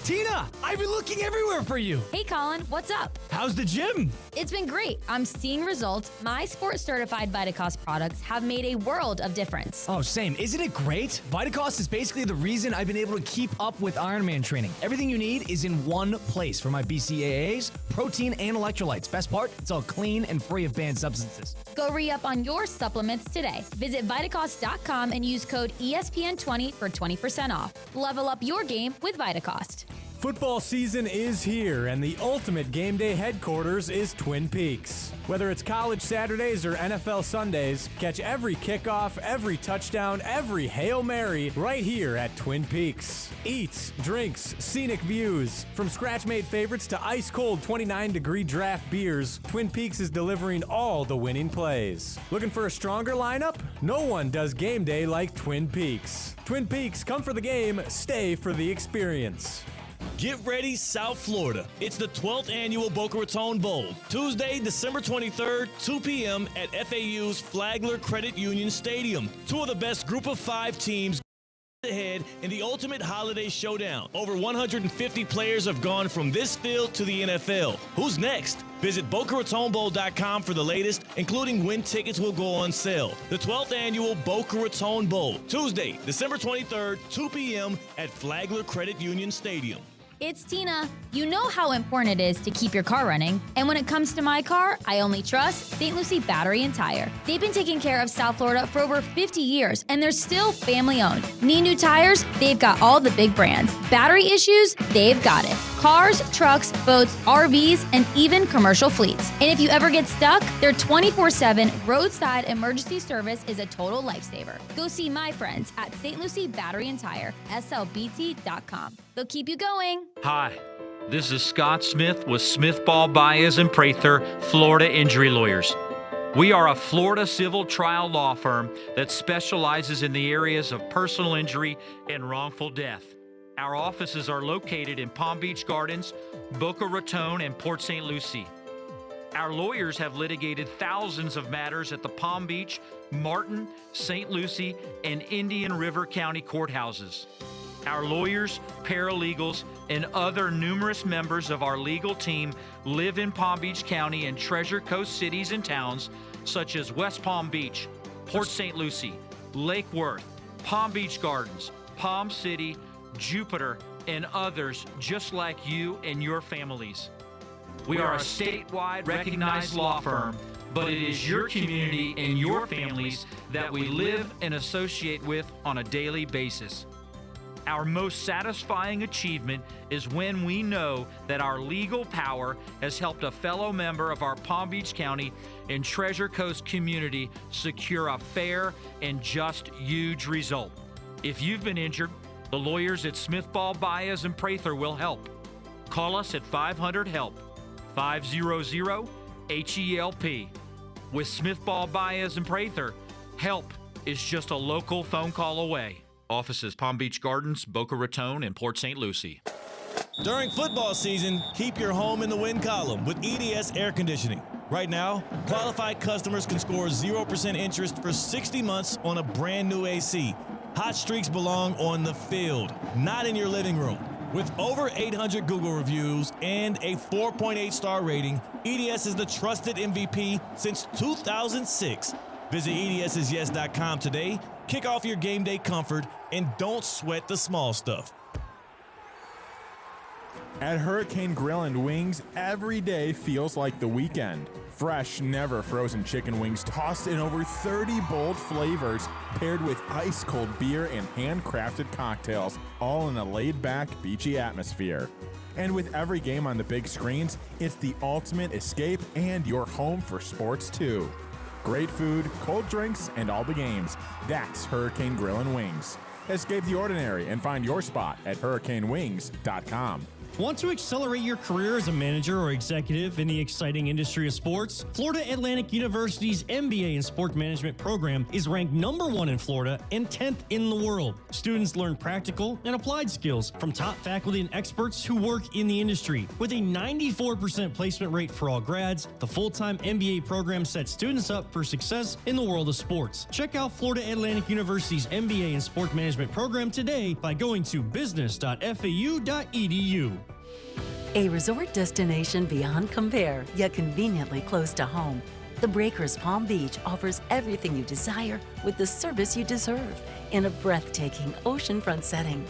Tina, I've been looking everywhere for you. Hey, Colin, what's up? How's the gym? It's been great. I'm seeing results. My sports-certified Vitacost products have made a world of difference. Oh, same. Isn't it great? Vitacost is basically the reason I've been able to keep up with Ironman training. Everything you need is in one place for my BCAAs, protein, and electrolytes. Best part, it's all clean and free of banned substances. Go re-up on your supplements today. Visit Vitacost.com and use code ESPN20 for 20% off. Level up your game with Vitacost. Football season is here, and the ultimate game day headquarters is Twin Peaks. Whether it's college Saturdays or NFL Sundays, catch every kickoff, every touchdown, every Hail Mary right here at Twin Peaks. Eats, drinks, scenic views. From scratch-made favorites to ice-cold 29-degree draft beers, Twin Peaks is delivering all the winning plays. Looking for a stronger lineup? No one does game day like Twin Peaks. Twin Peaks, come for the game, stay for the experience. Get ready, South Florida. It's the 12th annual Boca Raton Bowl. Tuesday, December 23rd, 2 p.m. at FAU's Flagler Credit Union Stadium. Two of the best group of 5 teams ahead in the ultimate holiday showdown. Over 150 players have gone from this field to the NFL. Who's next? Visit BocaRatonBowl.com for the latest, including when tickets will go on sale. The 12th annual Boca Raton Bowl, Tuesday, December 23rd, 2 p.m. at Flagler Credit Union Stadium. It's Tina. You know how important it is to keep your car running. And when it comes to my car, I only trust St. Lucie Battery and Tire. They've been taking care of South Florida for over 50 years, and they're still family owned. Need new tires? They've got all the big brands. Battery issues? They've got it. Cars, trucks, boats, RVs, and even commercial fleets. And if you ever get stuck, their 24/7 roadside emergency service is a total lifesaver. Go see my friends at St. Lucie Battery and Tire, slbt.com. They'll keep you going. Hi, this is Scott Smith with Smith Ball Baez and Prather, Florida Injury Lawyers. We are a Florida civil trial law firm that specializes in the areas of personal injury and wrongful death. Our offices are located in Palm Beach Gardens, Boca Raton, and Port St. Lucie. Our lawyers have litigated thousands of matters at the Palm Beach, Martin, St. Lucie, and Indian River County courthouses. Our lawyers, paralegals, and other numerous members of our legal team live in Palm Beach County and Treasure Coast cities and towns such as West Palm Beach, Port St. Lucie, Lake Worth, Palm Beach Gardens, Palm City, Jupiter, and others just like you and your families. We are a statewide recognized law firm, but it is your community and your families that we live and associate with on a daily basis. Our most satisfying achievement is when we know that our legal power has helped a fellow member of our Palm Beach County and Treasure Coast community secure a fair and just huge result. If you've been injured, the lawyers at Smith Ball Baez and Prather will help. Call us at 500-HELP, 500-HELP. With Smith Ball Baez and Prather, help is just a local phone call away. Offices Palm Beach Gardens, Boca Raton, and Port St. Lucie. During football season, keep your home in the win column with EDS Air Conditioning. Right now, qualified customers can score 0% interest for 60 months on a brand new AC. Hot streaks belong on the field, not in your living room. With over 800 Google reviews and a 4.8 star rating, EDS is the trusted MVP since 2006. Visit EDSisyes.com today, kick off your game day comfort, and don't sweat the small stuff. At Hurricane Grill and Wings, every day feels like the weekend. Fresh, never frozen chicken wings tossed in over 30 bold flavors, paired with ice-cold beer and handcrafted cocktails, all in a laid-back, beachy atmosphere. And with every game on the big screens, it's the ultimate escape and your home for sports too. Great food, cold drinks, and all the games. That's Hurricane Grill and Wings. Escape the ordinary and find your spot at hurricanewings.com. Want to accelerate your career as a manager or executive in the exciting industry of sports? Florida Atlantic University's MBA in Sport Management program is ranked #1 in Florida and 10th in the world. Students learn practical and applied skills from top faculty and experts who work in the industry. With a 94% placement rate for all grads, the full-time MBA program sets students up for success in the world of sports. Check out Florida Atlantic University's MBA in Sport Management program today by going to business.fau.edu. A resort destination beyond compare, yet conveniently close to home. The Breakers Palm Beach offers everything you desire with the service you deserve in a breathtaking oceanfront setting.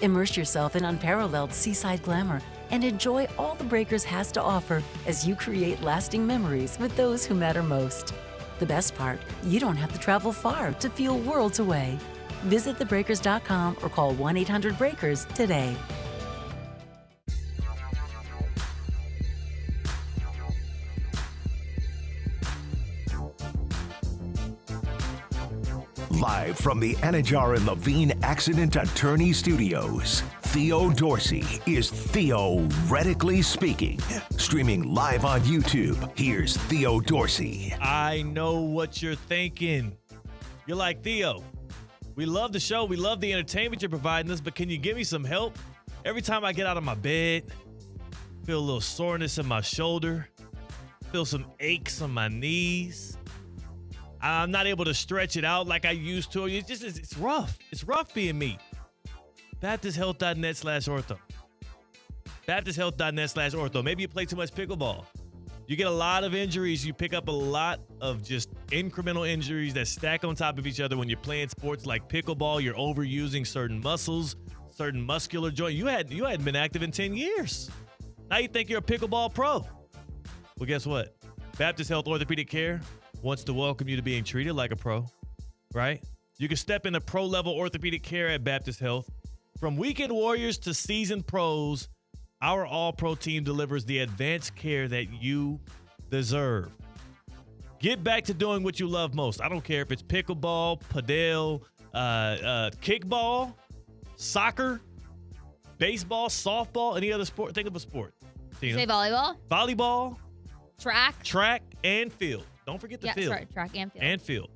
Immerse yourself in unparalleled seaside glamour and enjoy all the Breakers has to offer as you create lasting memories with those who matter most. The best part, you don't have to travel far to feel worlds away. Visit thebreakers.com or call 1-800-BREAKERS today. Live from the Anajar and Levine Accident Attorney Studios, Theo Dorsey is Theoretically Speaking. Streaming live on YouTube, here's Theo Dorsey. I know what you're thinking. You're like, Theo, we love the show. We love the entertainment you're providing us, but can you give me some help? Every time I get out of my bed, feel a little soreness in my shoulder, feel some aches on my knees. I'm not able to stretch it out like I used to. It's rough. It's rough being me. BaptistHealth.net/ortho. BaptistHealth.net/ortho. Maybe you play too much pickleball. You get a lot of injuries. You pick up a lot of just incremental injuries that stack on top of each other when you're playing sports like pickleball. You're overusing certain muscles, certain muscular joints. You hadn't been active in 10 years. Now you think you're a pickleball pro. Well, guess what? Baptist Health Orthopedic Care wants to welcome you to being treated like a pro, right? You can step into pro-level orthopedic care at Baptist Health. From weekend warriors to seasoned pros, our all-pro team delivers the advanced care that you deserve. Get back to doing what you love most. I don't care if it's pickleball, padel, kickball, soccer, baseball, softball, any other sport. Think of a sport. Tina. Say volleyball? Volleyball. Track and field. Don't forget the field. Sorry, track and field. And field.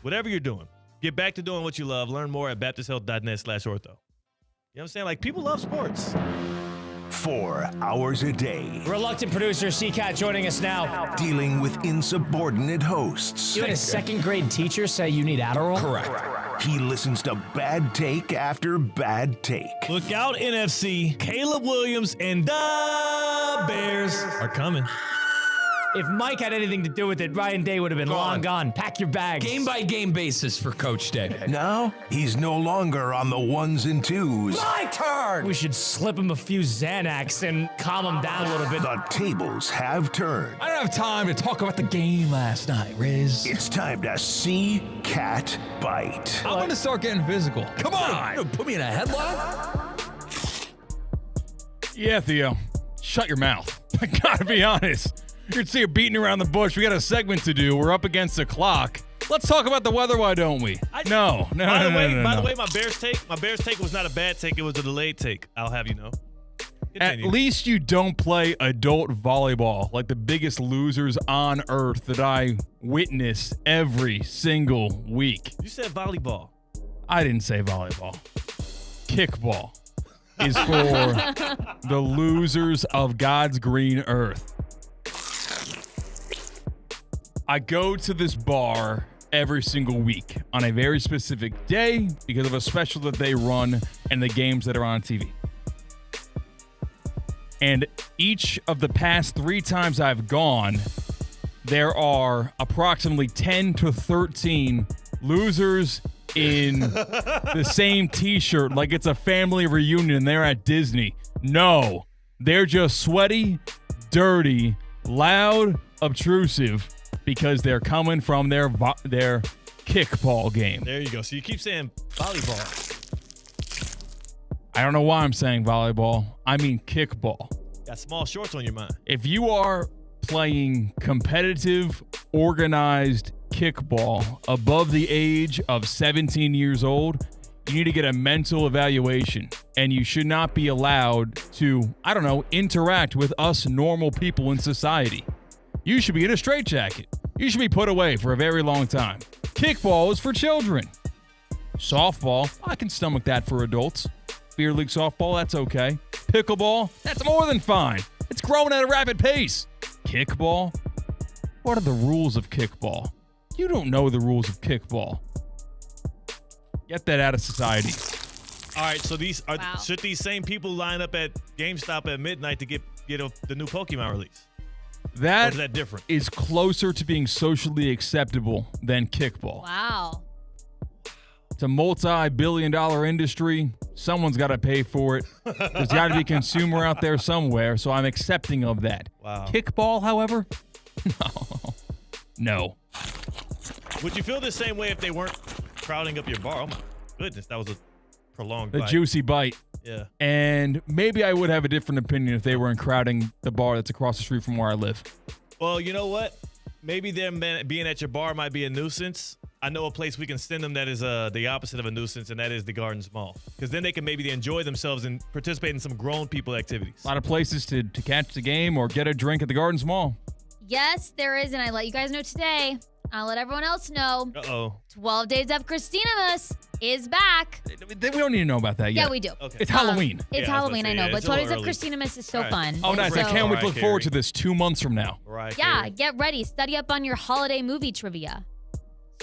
Whatever you're doing, get back to doing what you love. Learn more at BaptistHealth.net/ortho. You know what I'm saying? Like, people love sports. 4 hours a day. Reluctant producer C-Cat joining us now. Dealing with insubordinate hosts. You had a second grade teacher say you need Adderall? Correct. He listens to bad take after bad take. Look out, NFC. Caleb Williams and the Bears are coming. If Mike had anything to do with it, Ryan Day would have been long gone. Pack your bags. Game-by-game basis for Coach Day. Now, he's no longer on the ones and twos. My turn! We should slip him a few Xanax and calm him down a little bit. The tables have turned. I don't have time to talk about the game last night, Riz. It's time to see Cat bite. I'm going to start getting physical. Come on! You put me in a headlock? Yeah, Theo. Shut your mouth. I gotta be honest. You're see, you're beating around the bush. We got a segment to do. We're up against the clock. Let's talk about the weather, why don't we? No. By the way, my Bears take was not a bad take. It was a delayed take. I'll have you know. Continue. At least you don't play adult volleyball like the biggest losers on earth that I witness every single week. You said volleyball. I didn't say volleyball. Kickball is for the losers of God's green earth. I go to this bar every single week on a very specific day because of a special that they run and the games that are on TV. And each of the past 3 times I've gone, there are approximately 10 to 13 losers in the same t-shirt like it's a family reunion and they're at Disney. No, they're just sweaty, dirty, loud, obtrusive, because they're coming from their kickball game. There you go. So you keep saying volleyball. I don't know why I'm saying volleyball. I mean kickball. Got small shorts on your mind. If you are playing competitive, organized kickball above the age of 17 years old, you need to get a mental evaluation. And you should not be allowed to, interact with us normal people in society. You should be in a straitjacket. You should be put away for a very long time. Kickball is for children. Softball, I can stomach that for adults. Beer league softball, that's okay. Pickleball, that's more than fine. It's growing at a rapid pace. Kickball? What are the rules of kickball? You don't know the rules of kickball. Get that out of society. All right, so should these same people line up at GameStop at midnight to get the new Pokemon release. That, or is that different? Is closer to being socially acceptable than kickball. Wow. It's a multi-billion-dollar industry. Someone's got to pay for it. There's got to be a consumer out there somewhere, so I'm accepting of that. Wow. Kickball, however, no. Would you feel the same way if they weren't crowding up your bar? Oh my goodness, that was a prolonged The bite. juicy bite. Yeah. And maybe I would have a different opinion if they weren't crowding the bar that's across the street from where I live. Well, you know what? Maybe them being at your bar might be a nuisance. I know a place we can send them that is the opposite of a nuisance, and that is the Gardens Mall. Because then they can maybe enjoy themselves and participate in some grown people activities. A lot of places to catch the game or get a drink at the Gardens Mall. Yes, there is, and I let you guys know today. I'll let everyone else know. Uh-oh. 12 Days of Christinamas is back. We don't need to know about that yet. Yeah, we do. Okay. It's Halloween. It's Halloween, I know, but 12 Days of Christinamas is so fun. Oh, And nice. I so- can't wait to look forward to this 2 months from now. Right. Yeah, get ready. Study up on your holiday movie trivia.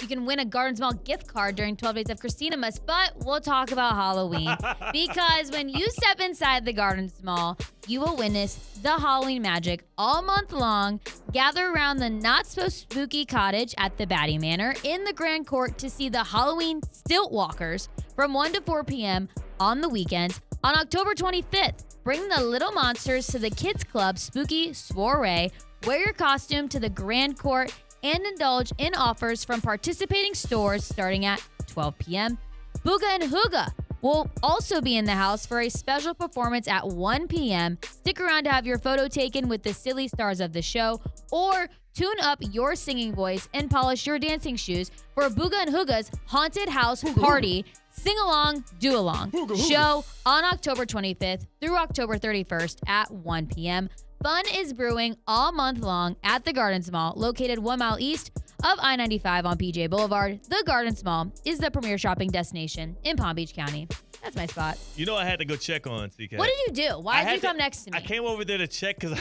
You can win a Gardens Mall gift card during 12 Days of Christinamas, but we'll talk about Halloween. Because when you step inside the Gardens Mall, you will witness the Halloween magic all month long. Gather around the not-so-spooky cottage at the Batty Manor in the Grand Court to see the Halloween Stilt Walkers from 1 to 4 p.m. on the weekends. On October 25th, bring the little monsters to the Kids Club Spooky Soiree. Wear your costume to the Grand Court and indulge in offers from participating stores starting at 12 p.m. Booga and Hooga will also be in the house for a special performance at 1 p.m. Stick around to have your photo taken with the silly stars of the show, or tune up your singing voice and polish your dancing shoes for Booga and Hooga's Haunted House Party Sing Along, Do Along show on October 25th through October 31st at 1 p.m. Fun is brewing all month long at the Gardens Mall, located 1 mile east of I-95 on PJ Boulevard. The Gardens Mall is the premier shopping destination in Palm Beach County. That's my spot. You know I had to go check on CK. What did you do? Why did you come next to me? I came over there to check because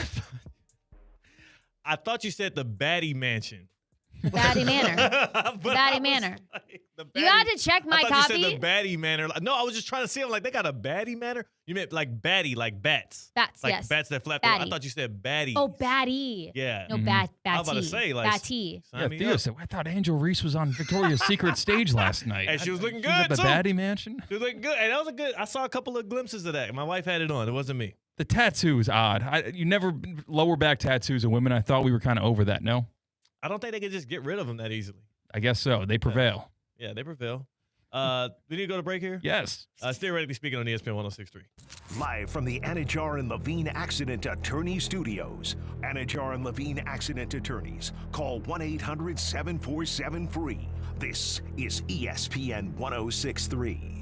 I thought you said the Batty Mansion. Batty Manor. The Batty Manor. You had to check my I thought copy. you said the Batty Manor. No, I was just trying to see. I'm like, they got a Batty Manor? You meant like Batty, like bats. Bats, like yes. bats that flap. Batty. I thought you said Batty. Oh, Batty. Yeah. No, Batty. I was about to say, like, Batty. sign Yeah, me Theo up. said, I thought Angel Reese was on Victoria's Secret stage last night. And she was looking She was at good, the too. Batty Mansion. She was looking good. And that was a good. I saw a couple of glimpses of that. My wife had it on. It wasn't me. The tattoo is odd. You never lower back tattoos of women. I thought we were kind of over that, no? I don't think they could just get rid of them that easily. I guess so. They prevail. Yeah, they prevail. We need to go to break here? Yes. Theoretically speaking on ESPN 106.3. Live from the Anajar and Levine Accident Attorney Studios. Anajar and Levine Accident Attorneys. Call 1-800-747-FREE. This is ESPN 106.3.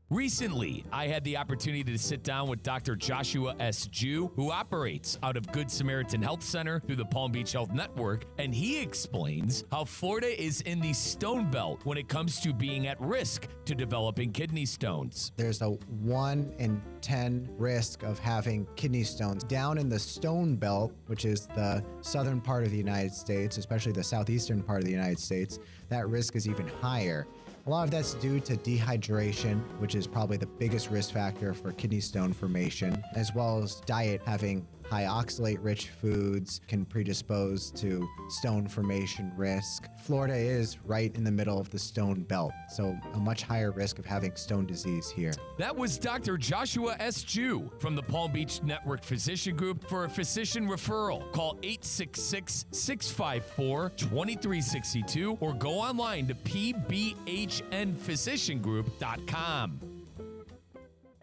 Recently, I had the opportunity to sit down with Dr. Joshua S. Jew, who operates out of Good Samaritan Health Center through the Palm Beach Health Network, and he explains how Florida is in the Stone Belt when it comes to being at risk to developing kidney stones. There's a 1 in 10 risk of having kidney stones. Down in the Stone Belt, which is the southern part of the United States, especially the southeastern part of the United States, that risk is even higher. A lot of that's due to dehydration, which is probably the biggest risk factor for kidney stone formation, as well as diet. Having high oxalate-rich foods can predispose to stone formation risk. Florida is right in the middle of the Stone Belt, so a much higher risk of having stone disease here. That was Dr. Joshua S. Jew from the Palm Beach Network Physician Group. For a physician referral, call 866-654-2362 or go online to pbhnphysiciangroup.com.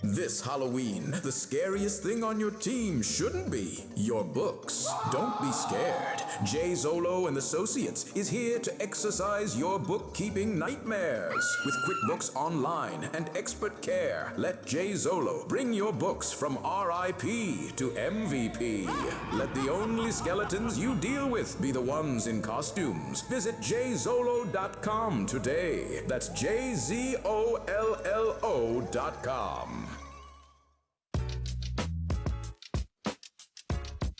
This Halloween, the scariest thing on your team shouldn't be your books. Don't be scared. Jay Zolo and Associates is here to exercise your bookkeeping nightmares. With QuickBooks Online and expert care, let Jay Zolo bring your books from RIP to MVP. Let the only skeletons you deal with be the ones in costumes. Visit jzolo.com today. That's JZOLLO.com.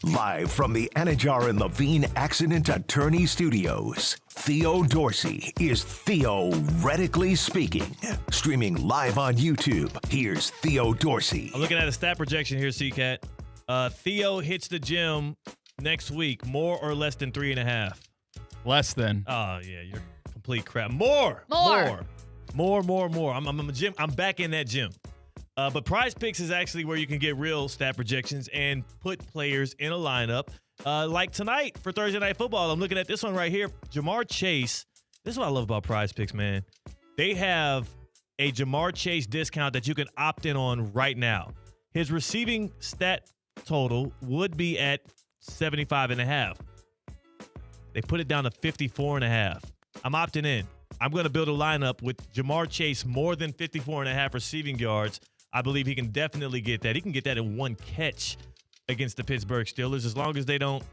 Live from the Anajar and Levine Accident Attorney Studios, Theo Dorsey is Theoretically Speaking. Streaming live on YouTube, here's Theo Dorsey. I'm looking at a stat projection here, C-Cat. Theo hits the gym next week, more or less than 3.5? Less than. Oh, yeah, you're complete crap. More. I'm a gym. I'm back in that gym. But Prize Picks is actually where you can get real stat projections and put players in a lineup. Like tonight for Thursday Night Football, I'm looking at this one right here. Jamar Chase. This is what I love about Prize Picks, man. They have a Jamar Chase discount that you can opt in on right now. His receiving stat total would be at 75.5. They put it down to 54.5. I'm opting in. I'm going to build a lineup with Jamar Chase more than 54.5 receiving yards. I believe he can definitely get that. He can get that in one catch against the Pittsburgh Steelers as long as they don't,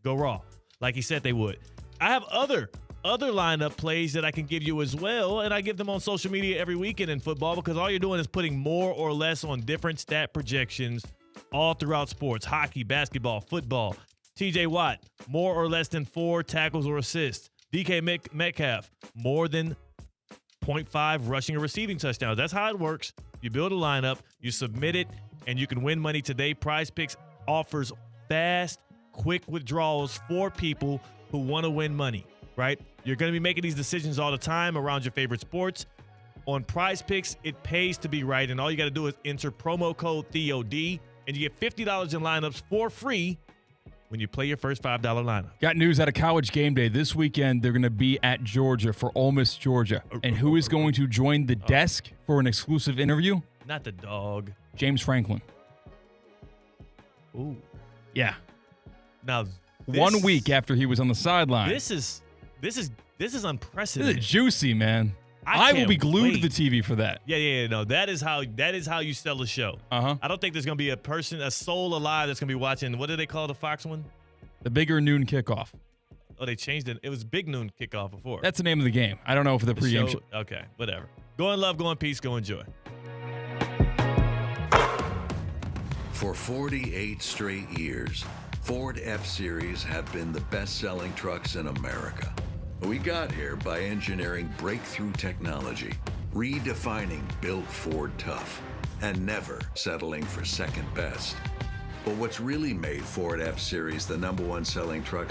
go raw like he said they would. I have other lineup plays that I can give you as well, and I give them on social media every weekend in football because all you're doing is putting more or less on different stat projections all throughout sports, hockey, basketball, football. TJ Watt, more or less than 4 tackles or assists. DK Metcalf, more than 0.5 rushing or receiving touchdowns. That's how it works. You build a lineup, you submit it, and you can win money today. Prize Picks offers fast, quick withdrawals for people who want to win money, right? You're going to be making these decisions all the time around your favorite sports. On Prize Picks, it pays to be right, and all you got to do is enter promo code THEOD, and you get $50 in lineups for free when you play your first $5 lineup. Got news out of College Game Day. This weekend, they're going to be at Georgia for Ole Miss, Georgia. And who is going to join the desk for an exclusive interview? Not the dog. James Franklin. Ooh. Yeah. Now, 1 week after he was on the sideline. This is This unprecedented. is juicy, man. I will be glued to the TV for that. Yeah. No, that is how you sell a show. Uh-huh. I don't think there's gonna be a soul alive that's gonna be watching. What do they call the Fox one? The bigger noon kickoff. Oh, they changed it. It was Big Noon Kickoff before. That's the name of the game. I don't know if the pregame show. Okay, whatever. Go in love, go in peace, go enjoy. For 48 straight years, Ford F-Series have been the best-selling trucks in America. We got here by engineering breakthrough technology, redefining built Ford tough, and never settling for second best. But what's really made Ford F-Series the #1 selling truck